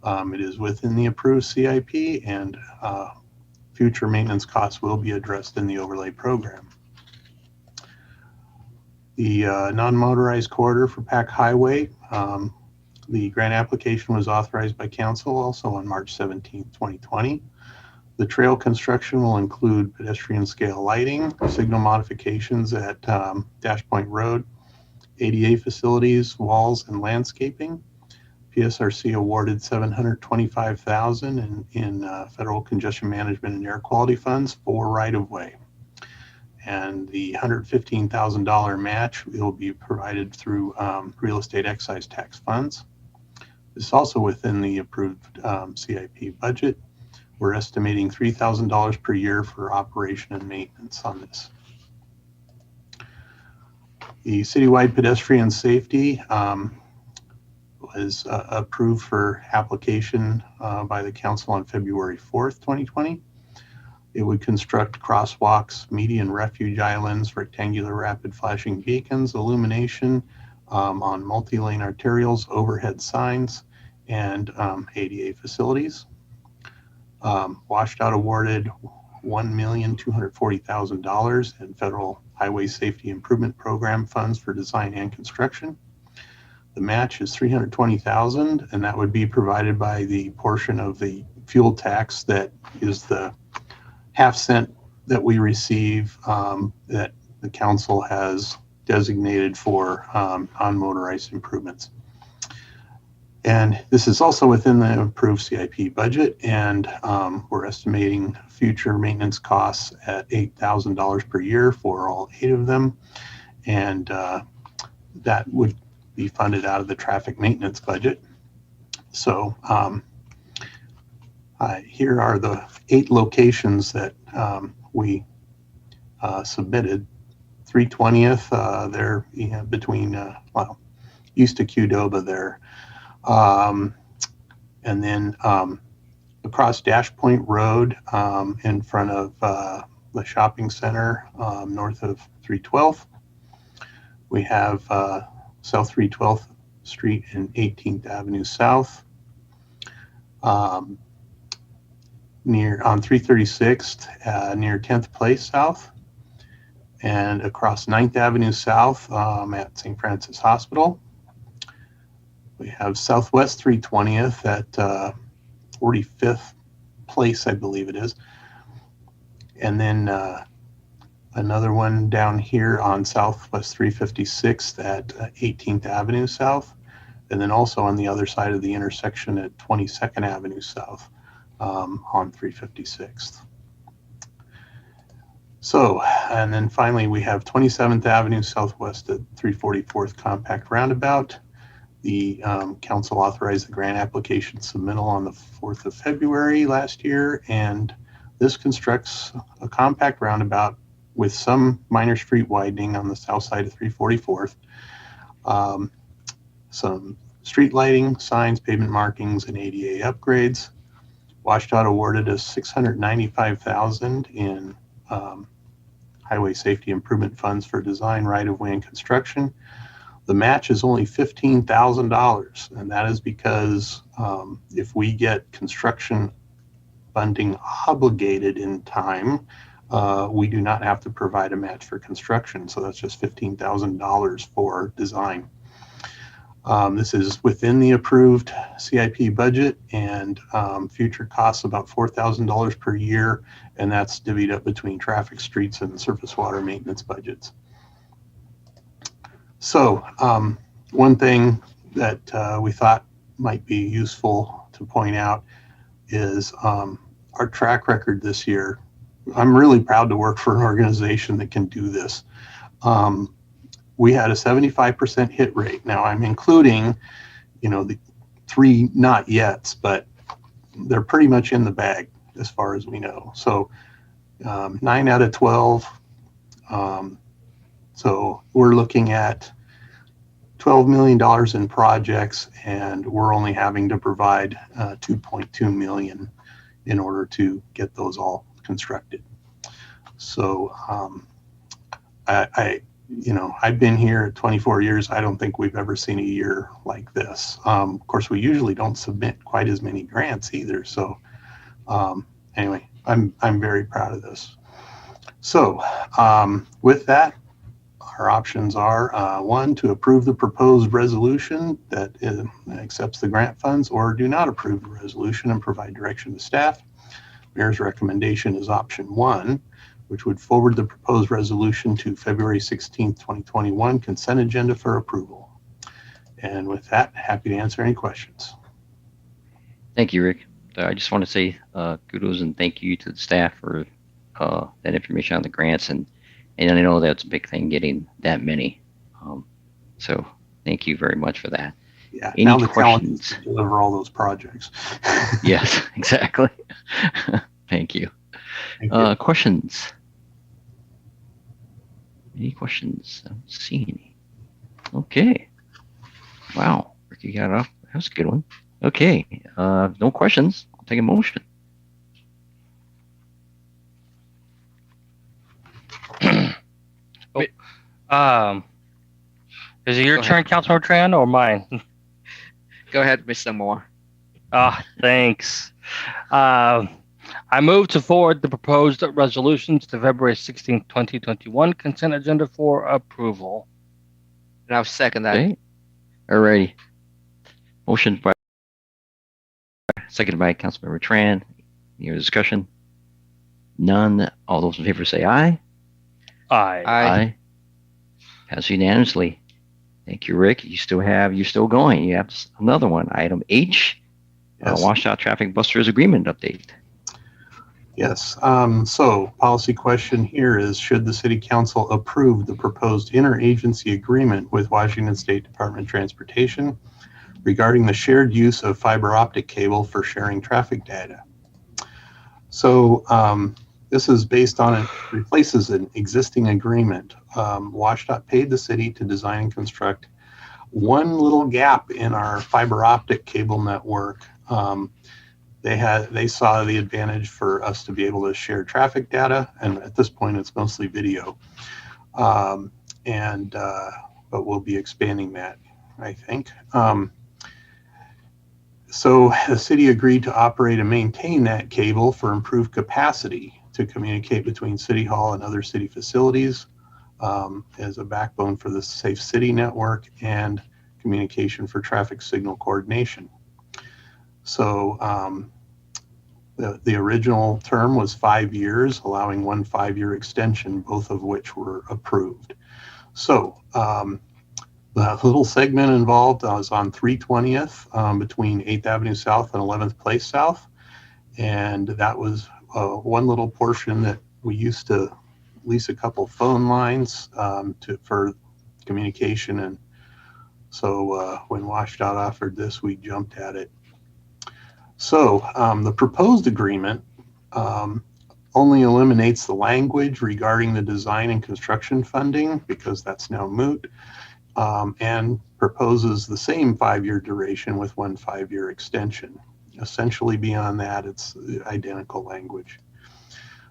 It is within the approved CIP, and future maintenance costs will be addressed in the overlay program. The non-motorized corridor for Pack Highway, the grant application was authorized by Council also on March 17, 2020. The trail construction will include pedestrian scale lighting, signal modifications at Dash Point Road, ADA facilities, walls, and landscaping. PSRC awarded $725,000 in federal congestion management and air quality funds for right-of-way. And the $115,000 match will be provided through real estate excise tax funds. This is also within the approved CIP budget. We're estimating $3,000 per year for operation and maintenance on this. The citywide pedestrian safety was approved for application by the Council on February 4th, 2020. It would construct crosswalks, median refuge islands, rectangular rapid flashing beacons, illumination on multi-lane arterials, overhead signs, and ADA facilities. WashDOT awarded $1,240,000 in federal highway safety improvement program funds for design and construction. The match is $320,000, and that would be provided by the portion of the fuel tax that is the half-cent that we receive that the council has designated for non-motorized improvements. And this is also within the approved CIP budget, and we're estimating future maintenance costs at $8,000 per year for all 8 of them. And that would be funded out of the traffic maintenance budget. So here are the 8 locations that we submitted. 320th, they're between, well, east of Qdoba there. And then across Dash Point Road in front of the shopping center north of 312th. We have South 312th Street and 18th Avenue South. Near on 336th near 10th Place South. And across 9th Avenue South at St. Francis Hospital. We have Southwest 320th at 45th Place, I believe it is. And then another one down here on Southwest 356th at 18th Avenue South. and then also on the other side of the intersection at 22nd Avenue South on 356th. So, and then finally we have 27th Avenue Southwest at 344th Compact Roundabout. The council authorized the grant application submittal on the 4th of February last year, and this constructs a compact roundabout with some minor street widening on the south side of 344th, some street lighting, signs, pavement markings, and ADA upgrades. WashDOT awarded us $695,000 in highway safety improvement funds for design, right-of-way, and construction. The match is only $15,000, and that is because if we get construction funding obligated in time, we do not have to provide a match for construction. So that's just $15,000 for design. This is within the approved CIP budget, and future costs about $4,000 per year, and that's divvied up between traffic, streets, and surface water maintenance budgets. So one thing that we thought might be useful to point out is our track record this year. I'm really proud to work for an organization that can do this. We had a 75% hit rate. Now I'm including, the 3 not yets, but they're pretty much in the bag as far as we know. So 9 out of 12. So we're looking at $12 million in projects, and we're only having to provide $2.2 million in order to get those all constructed. So I've been here 24 years. I don't think we've ever seen a year like this. Of course, we usually don't submit quite as many grants either. So anyway, I'm very proud of this. So with that, our options are 1, to approve the proposed resolution that accepts the grant funds, or do not approve the resolution and provide direction to staff. Mayor's recommendation is option 1, which would forward the proposed resolution to February 16th, 2021 consent agenda for approval. And with that, happy to answer any questions. Thank you, Rick. I just want to say kudos and thank you to the staff for that information on the grants, and I know that's a big thing getting that many. So thank you very much for that. Yeah. Any now the questions? To deliver all those projects. Yes, exactly. Thank you. Thank you. Questions? Any questions? I don't see any. Okay. Wow. Ricky got it off. That was a good one. Okay. No questions. I'll take a motion. Is it your turn, Councilor Tran, or mine? Go ahead, Mr. Moore. Thanks. I move to forward the proposed resolutions to February 16, 2021 consent agenda for approval. And I'll second that. Okay. All righty. Motion by seconded by Councilmember Tran. Any other discussion? None. All those in favor say aye. Aye. Aye. Pass unanimously. Thank you, Rick. You're still going. You have another one. Item H, Yes. WashDOT Traffic Busters Agreement Update. Yes. So policy question here is, should the City Council approve the proposed interagency agreement with Washington State Department of Transportation regarding the shared use of fiber optic cable for sharing traffic data? So this is based on, it replaces an existing agreement. WashDOT paid the city to design and construct one little gap in our fiber optic cable network. They saw the advantage for us to be able to share traffic data, and at this point it's mostly video. But we'll be expanding that, I think. So the city agreed to operate and maintain that cable for improved capacity to communicate between City Hall and other city facilities as a backbone for the Safe City network and communication for traffic signal coordination. So the original term was 5 years, allowing one 5-year extension, both of which were approved. So The little segment involved was on 320th between 8th Avenue South and 11th Place South. And that was one little portion that we used to lease a couple phone lines for communication. And so when WashDOT offered this, we jumped at it. So the proposed agreement only eliminates the language regarding the design and construction funding because that's now moot, and proposes the same 5-year duration with one 5-year extension. Essentially beyond that, it's identical language.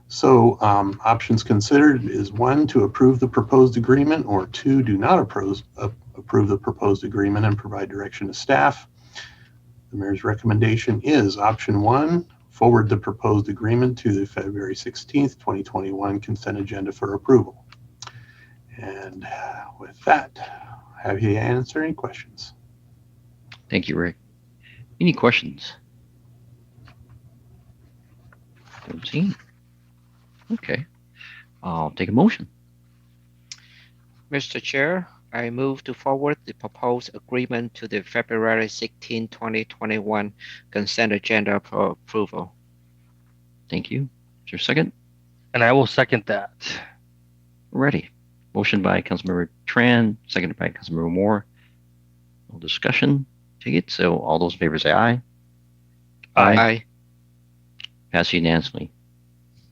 So options considered is 1, to approve the proposed agreement, or 2, do not approve the proposed agreement and provide direction to staff. The mayor's recommendation is option 1, forward the proposed agreement to the February 16th, 2021 consent agenda for approval. And with that, have you answered any questions? Thank you, Rick. Any questions? Don't see. Okay. I'll take a motion. Mr. Chair, I move to forward the proposed agreement to the February 16, 2021 consent agenda for approval. Thank you. Is there a second? And I will second that. Ready. Motion by Councilmember Tran, seconded by Councilmember Moore. No discussion. Take it. So all those in favor say aye. Aye. Pass unanimously.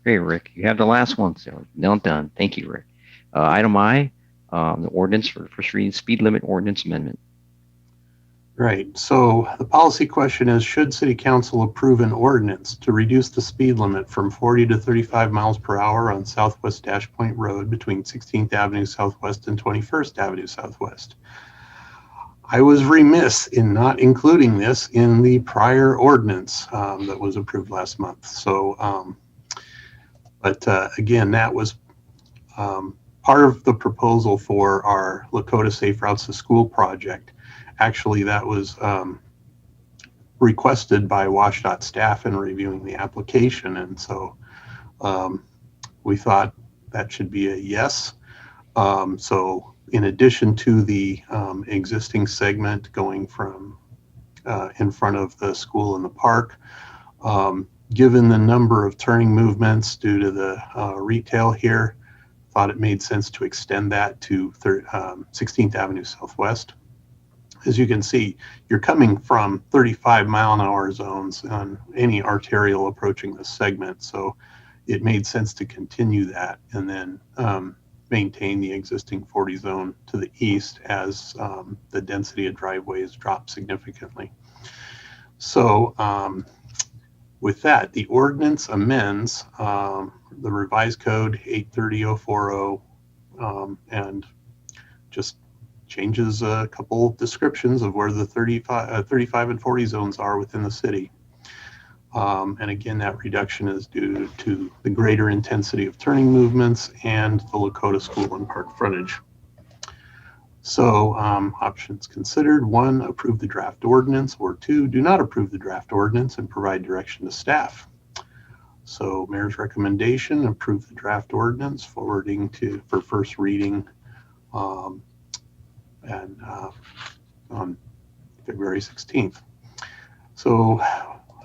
Great, Rick. You have the last one, so now done. Thank you, Rick. Item I, the ordinance for the first reading speed limit ordinance amendment. Right. So the policy question is, should City Council approve an ordinance to reduce the speed limit from 40 to 35 miles per hour on Southwest Dash Point Road between 16th Avenue Southwest and 21st Avenue Southwest? I was remiss in not including this in the prior ordinance that was approved last month. So, again, that was part of the proposal for our Lakota Safe Routes to School project. Actually, that was requested by WashDOT staff in reviewing the application. And so we thought that should be a yes. So in addition to the existing segment going from in front of the school and the park, given the number of turning movements due to the retail here, thought it made sense to extend that to 16th Avenue Southwest. As you can see, you're coming from 35-mile-an-hour zones on any arterial approaching this segment. So it made sense to continue that and then maintain the existing 40 zone to the east as the density of driveways dropped significantly. So with that, the ordinance amends the revised code 830.040 and just changes a couple descriptions of where the 35 and 40 zones are within the city. And again, that reduction is due to the greater intensity of turning movements and the Lakota School and Park frontage. So options considered: 1, approve the draft ordinance, or 2, do not approve the draft ordinance and provide direction to staff. So mayor's recommendation, approve the draft ordinance, forwarding for first reading and on February 16th. So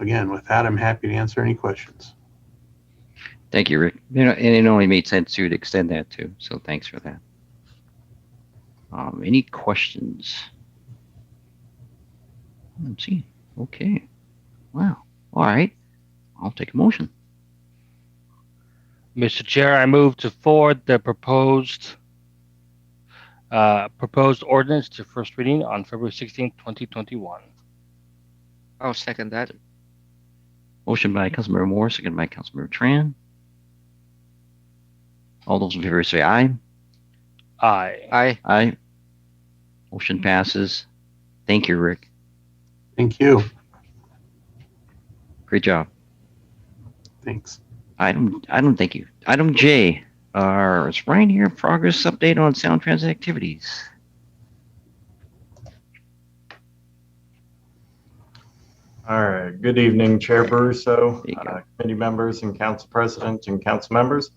again, with that, I'm happy to answer any questions. Thank you, Rick. You know, and it only made sense to extend that too. So thanks for that. Any questions? Let's see. Okay. Wow. All right. I'll take a motion. Mr. Chair, I move to forward the proposed ordinance to first reading on February 16th, 2021. I'll second that. Motion by Councilmember Moore, second by Councilmember Tran. All those in favor say aye. Aye. Aye. Aye. Motion passes. Thank you, Rick. Thank you. Great job. Thanks. Item thank you. Item J. Is Ryan here? Progress update on Sound Transit activities. All right. Good evening, Chair Baruso, committee members, and council president and council members.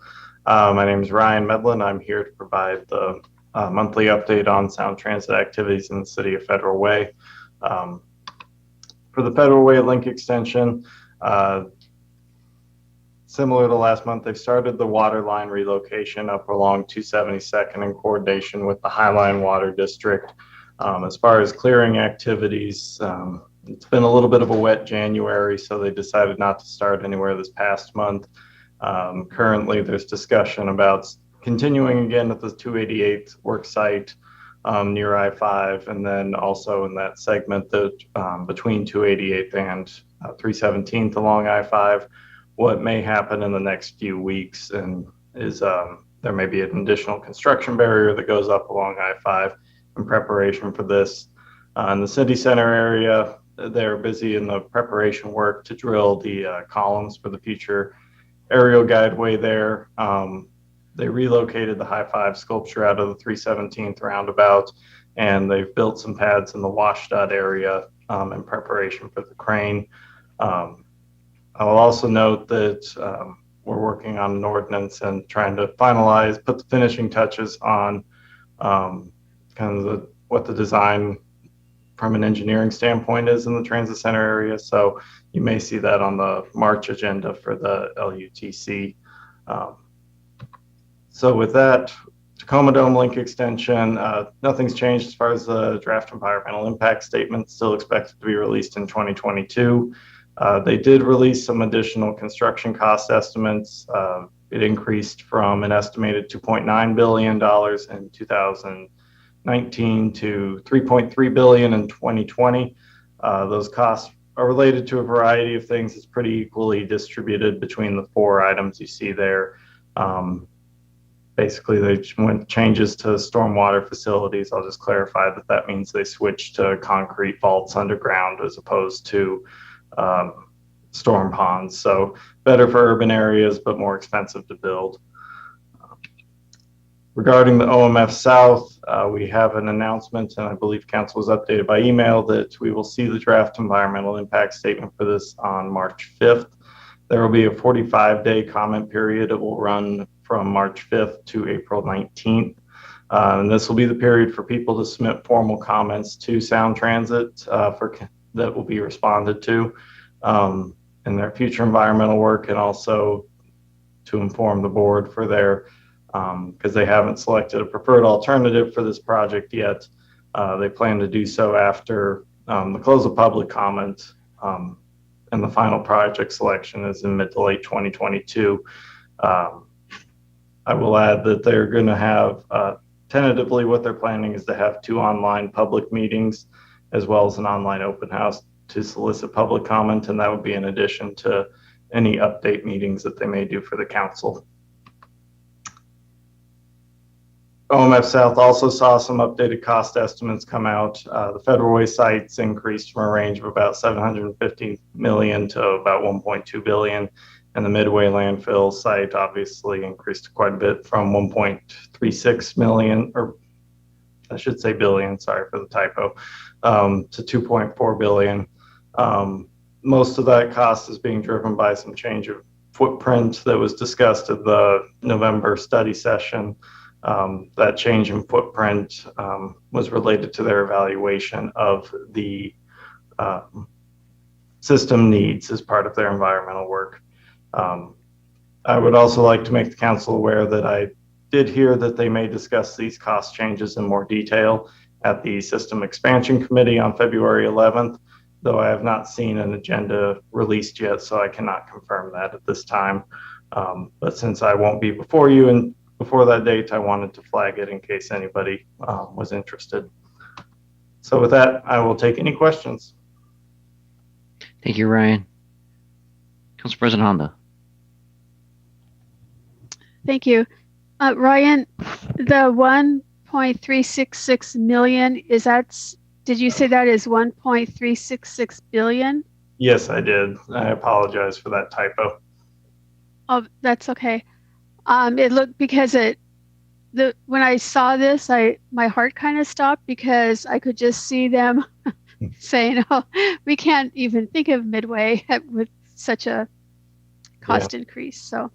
My name is Ryan Medlin. I'm here to provide the monthly update on Sound Transit activities in the city of Federal Way. For the Federal Way link extension, similar to last month, they've started the water line relocation up along 272nd in coordination with the Highline Water District. As far as clearing activities, it's been a little bit of a wet January, so they decided not to start anywhere this past month. Currently, there's discussion about continuing again at the 288th work site near I-5, and then also in that segment that between 288th and 317th along I-5. What may happen in the next few weeks and is there may be an additional construction barrier that goes up along I-5 in preparation for this. In the city center area, they're busy in the preparation work to drill the columns for the future aerial guideway there. They relocated the high-5 sculpture out of the 317th roundabout, and they've built some pads in the WashDOT area in preparation for the crane. I will also note that we're working on an ordinance and trying to finalize, put the finishing touches on kind of what the design from an engineering standpoint is in the transit center area. So you may see that on the March agenda for the LUTC. So with that, Tacoma Dome link extension, nothing's changed as far as the draft environmental impact statement, still expected to be released in 2022. They did release some additional construction cost estimates. It increased from an estimated $2.9 billion in 2019 to $3.3 billion in 2020. Those costs are related to a variety of things. It's pretty equally distributed between the four items you see there. Basically, they went changes to stormwater facilities. I'll just clarify that that means they switched to concrete vaults underground as opposed to storm ponds. So better for urban areas, but more expensive to build. Regarding the OMF South, we have an announcement, and I believe council was updated by email that we will see the draft environmental impact statement for this on March 5th. There will be a 45-day comment period. It will run from March 5th to April 19th. And this will be the period for people to submit formal comments to Sound Transit that will be responded to in their future environmental work, and also to inform the board for their, because they haven't selected a preferred alternative for this project yet. They plan to do so after the close of public comment, and the final project selection is in mid to late 2022. I will add that they're going to have, tentatively what they're planning is to have 2 online public meetings as well as an online open house to solicit public comment, and that would be in addition to any update meetings that they may do for the council. OMF South also saw some updated cost estimates come out. The Federal Way sites increased from a range of about $750 million to about $1.2 billion. And the Midway landfill site obviously increased quite a bit from 1.36 million, or I should say billion, sorry for the typo, to 2.4 billion. Most of that cost is being driven by some change of footprint that was discussed at the November study session. That change in footprint was related to their evaluation of the system needs as part of their environmental work. I would also like to make the council aware that I did hear that they may discuss these cost changes in more detail at the System Expansion Committee on February 11th, though I have not seen an agenda released yet, so I cannot confirm that at this time. But since I won't be before you and before that date, I wanted to flag it in case anybody was interested. So with that, I will take any questions. Thank you, Ryan. Council President Honda. Thank you. Ryan, the 1.366 million, is that, did you say that is 1.366 billion? Yes, I did. I apologize for that typo. Oh, that's okay. It looked, because when I saw this, my heart kind of stopped, because I could just see them saying, "Oh, we can't even think of Midway with such a cost increase." So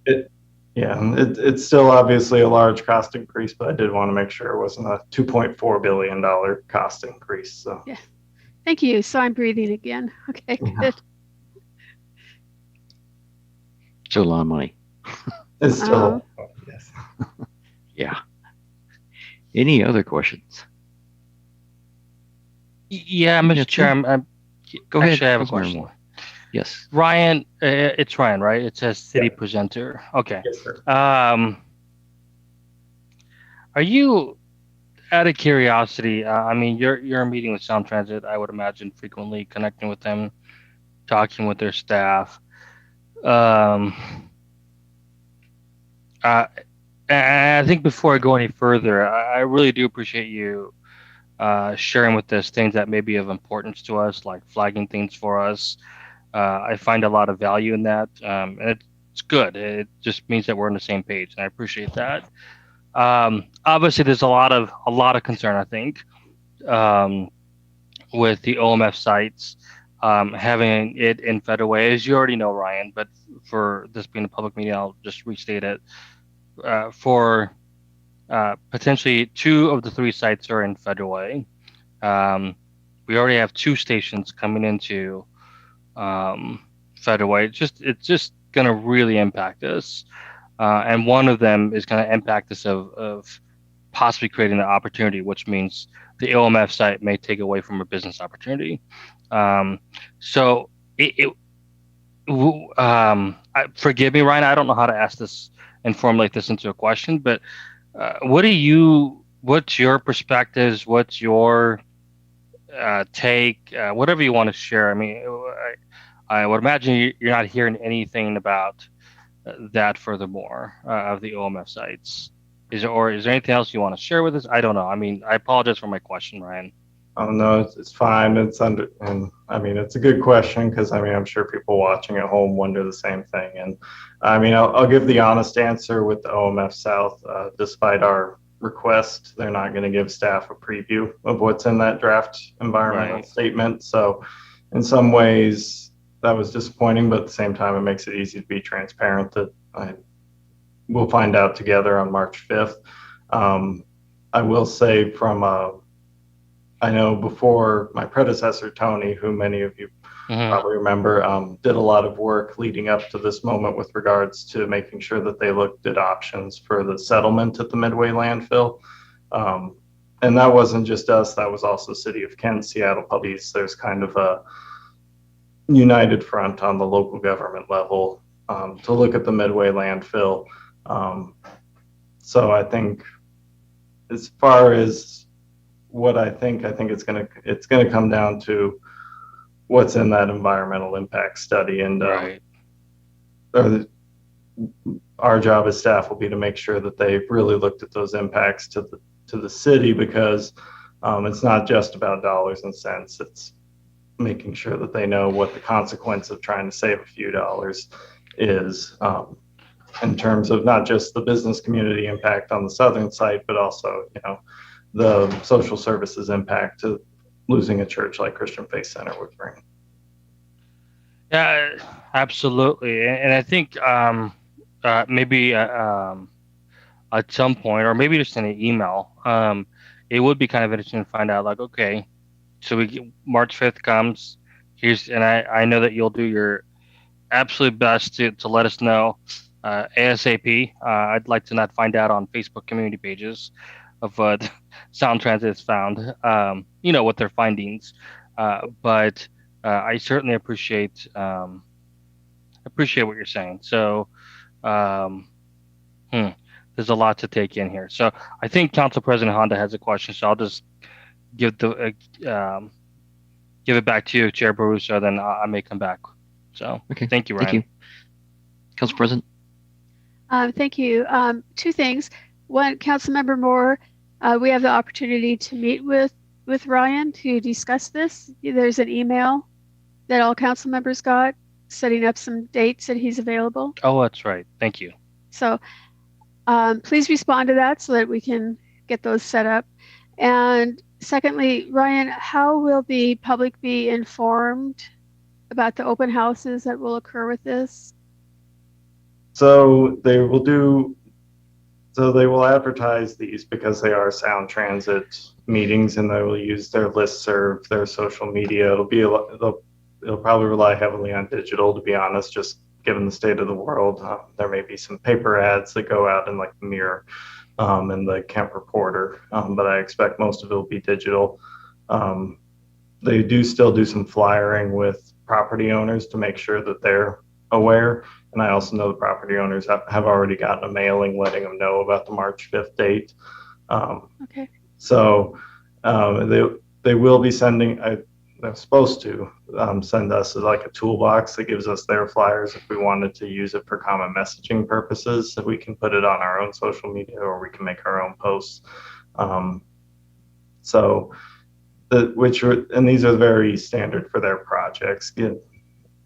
Yeah, and it's still obviously a large cost increase, but I did want to make sure it wasn't a $2.4 billion cost increase. So Yeah. Thank you. So I'm breathing again. Okay, good. Still a lot of money. it's still, yes. Yeah. Any other questions? Yeah, Mr. Chair, Go ahead. actually, I have a Councilmember question. Moore. Yes. Ryan, it's Ryan, right? It says city Yeah. presenter. Okay. Yes, sir. Are you, out of curiosity, I mean, you're meeting with Sound Transit, I would imagine, frequently, connecting with them, talking with their staff. And I think before I go any further, I really do appreciate you sharing with us things that may be of importance to us, like flagging things for us. I find a lot of value in that, and it's good. It just means that we're on the same page, and I appreciate that. Obviously, there's a lot of concern, I think, with the OMF sites having it in Federal Way, as you already know, Ryan. But for this being a public meeting, I'll just restate it. For potentially 2 of the 3 sites are in Federal Way. We already have 2 stations coming into Federal Way. It's just going to really impact us, and one of them is going to impact us of possibly creating an opportunity, which means the OMF site may take away from a business opportunity. So forgive me, Ryan. I don't know how to ask this and formulate this into a question, but what's your perspectives? What's your take? Whatever you want to share. I mean, I would imagine you're not hearing anything about that furthermore of the OMF sites. Is there anything else you want to share with us? I don't know. I mean, I apologize for my question, Ryan. Oh no, it's fine. And I mean, it's a good question because I mean, I'm sure people watching at home wonder the same thing. And I mean, I'll give the honest answer with the OMF South. Despite our request, they're not going to give staff a preview of what's in that draft environmental statement. So, in some ways, that was disappointing, but at the same time, it makes it easy to be transparent that we'll find out together on March 5th. I will say I know before my predecessor, Tony, who many of you probably remember, did a lot of work leading up to this moment with regards to making sure that they looked at options for the settlement at the Midway landfill. And that wasn't just us, that was also City of Kent, Seattle Police. There's kind of a united front on the local government level to look at the Midway landfill. So I think as far as what I think it's gonna come down to what's in that environmental impact study, and our job as staff will be to make sure that they've really looked at those impacts to the city, because it's not just about dollars and cents. It's making sure that they know what the consequence of trying to save a few dollars is, in terms of not just the business community impact on the southern site, but also, the social services impact to losing a church like Christian Faith Center would bring. Yeah, absolutely. And I think maybe at some point, or maybe just in an email, it would be kind of interesting to find out, like, okay, so March 5th comes, and I know that you'll do your absolute best to let us know ASAP. I'd like to not find out on Facebook community pages of what Sound Transit has found, what their findings. But I certainly appreciate what you're saying. So there's a lot to take in here. So I think Council President Honda has a question, so I'll just give it back to you, Chair Baruso, then I may come back. So thank you, Ryan. Thank you. Council President. Thank you. 2 things. One, Councilmember Moore, we have the opportunity to meet with Ryan to discuss this. There's an email that all council members got setting up some dates that he's available. Oh, that's right. Thank you. So please respond to that so that we can get those set up. And secondly, Ryan, how will the public be informed about the open houses that will occur with this? So they will advertise these because they are Sound Transit meetings, and they will use their listserv, their social media. They'll probably rely heavily on digital, to be honest, just given the state of the world. There may be some paper ads that go out in like the Mirror and the Kent Reporter, but I expect most of it will be digital. They do still do some flyering with property owners to make sure that they're aware. And I also know the property owners have already gotten a mailing letting them know about the March 5th date. Okay. So they will be sending, they're supposed to send us like a toolbox that gives us their flyers if we wanted to use it for common messaging purposes. So we can put it on our own social media, or we can make our own posts. And these are very standard for their projects.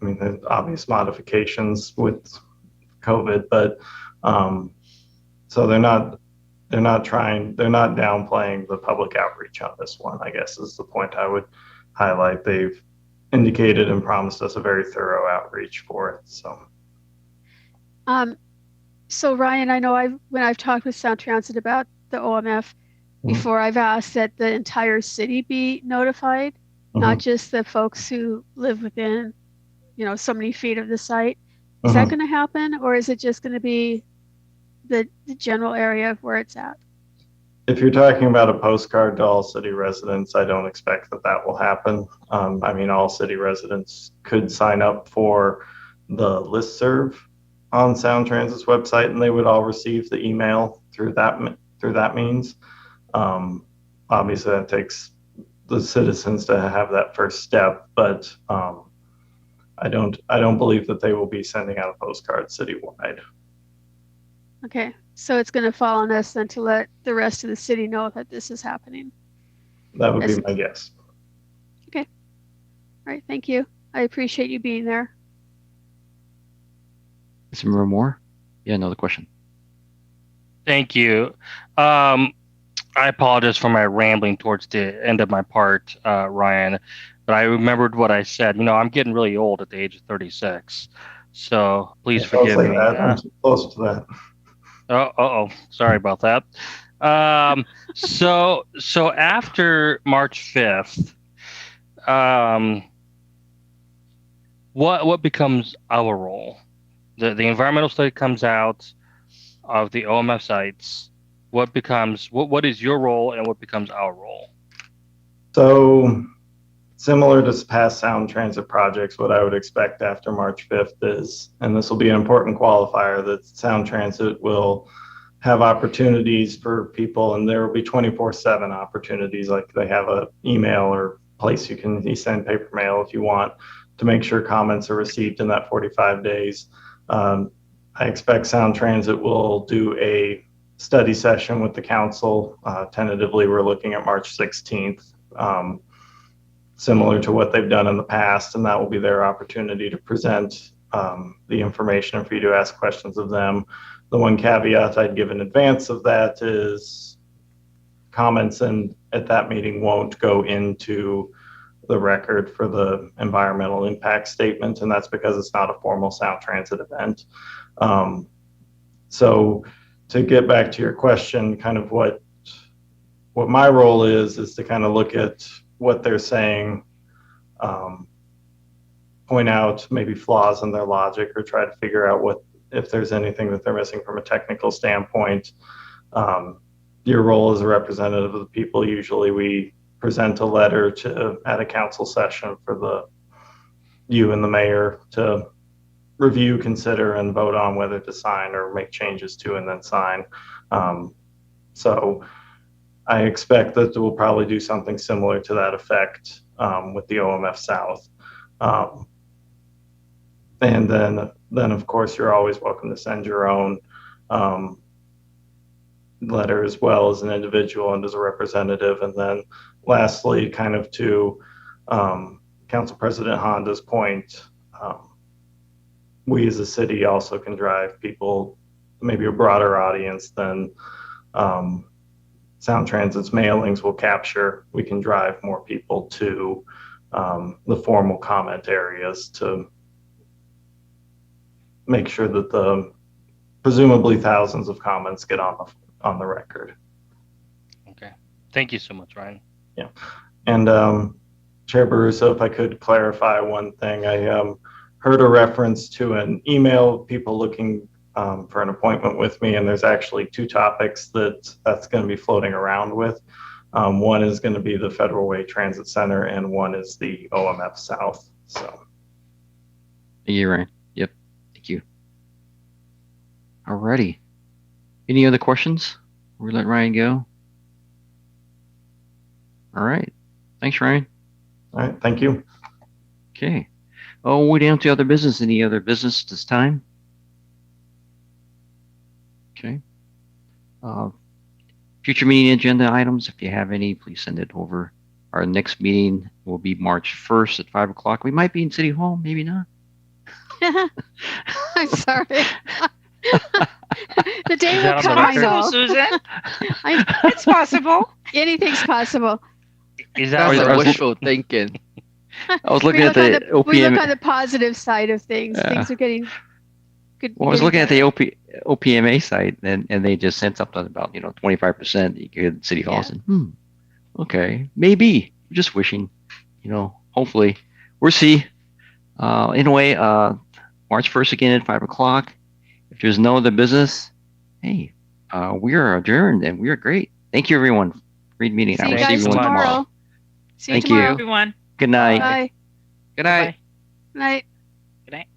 I mean, there's obvious modifications with COVID, but so they're not downplaying the public outreach on this one, I guess is the point I would highlight. They've indicated and promised us a very thorough outreach for it. So Ryan, I know when I've talked with Sound Transit about the OMF before, I've asked that the entire city be notified, not just the folks who live within, so many feet of the site. Is that going to happen, or is it just going to be the general area of where it's at? If you're talking about a postcard to all city residents, I don't expect that will happen. I mean, all city residents could sign up for the listserv on Sound Transit's website, and they would all receive the email through that means. Obviously, that takes the citizens to have that first step, but I don't believe that they will be sending out a postcard citywide. Okay, so it's going to fall on us then to let the rest of the city know that this is happening. That would be my guess. Okay. All right, thank you. I appreciate you being there. Mr. Moore? Yeah, another question. Thank you. I apologize for my rambling towards the end of my part, Ryan, but I remembered what I said. I'm getting really old at the age of 36, so please forgive me. I'm too close to that. Sorry about that. So after March 5th, what becomes our role? The environmental study comes out of the OMF sites. What is your role, and what becomes our role? So similar to past Sound Transit projects, what I would expect after March 5th is, and this will be an important qualifier, that Sound Transit will have opportunities for people, and there will be 24/7 opportunities, like they have an email or place you can send paper mail if you want, to make sure comments are received in that 45 days. I expect Sound Transit will do a study session with the council. Tentatively, we're looking at March 16th, similar to what they've done in the past, and that will be their opportunity to present the information and for you to ask questions of them. The one caveat I'd give in advance of that is comments at that meeting won't go into the record for the environmental impact statement, and that's because it's not a formal Sound Transit event. So to get back to your question, kind of what my role is to kind of look at what they're saying, point out maybe flaws in their logic, or try to figure out if there's anything that they're missing from a technical standpoint. Your role as a representative of the people, usually we present a letter at a council session for you and the mayor to review, consider, and vote on whether to sign or make changes to, and then sign. So I expect that we'll probably do something similar to that effect with the OMF South. And then of course, you're always welcome to send your own letter as well, as an individual and as a representative. And then lastly, kind of to Council President Honda's point, we as a city also can drive people, maybe a broader audience than Sound Transit's mailings will capture. We can drive more people to the formal comment areas to make sure that the presumably thousands of comments get on the record. Okay. Thank you so much, Ryan. Yeah. And Chair Baruso, if I could clarify one thing, I heard a reference to an email, people looking for an appointment with me, and there's actually two topics that's going to be floating around with. One is going to be the Federal Way Transit Center, and one is the OMF South. So. Thank you, Ryan. Yep. Thank you. Alrighty. Any other questions? We let Ryan go. All right. Thanks, Ryan. All right. Thank you. Okay. Oh, we're down to other business. Any other business this time? Okay. Future meeting agenda items, if you have any, please send it over. Our next meeting will be March 1st at 5 o'clock. We might be in City Hall, maybe not. I'm sorry. The day Is will that come, on I the know. Susan. I, It's possible. anything's possible. Is that That's on I a was- wishful thinking. I was looking we at look on the we look OPM. on the positive side of things. Yeah. Things are getting good. Well, I was getting looking at better. the OPMA site, and they just sent something about 25% you could at City Hall. Yeah. I said, okay, maybe. Just wishing, hopefully. We'll see. Anyway, March 1st again at 5 o'clock. If there's no other business, hey, we are adjourned and we are great. Thank you, everyone. Great meeting. See I you will see guys everyone tomorrow. tomorrow. See you Thank you. tomorrow. Everyone. Good night. Bye. Good night. Night. Good night.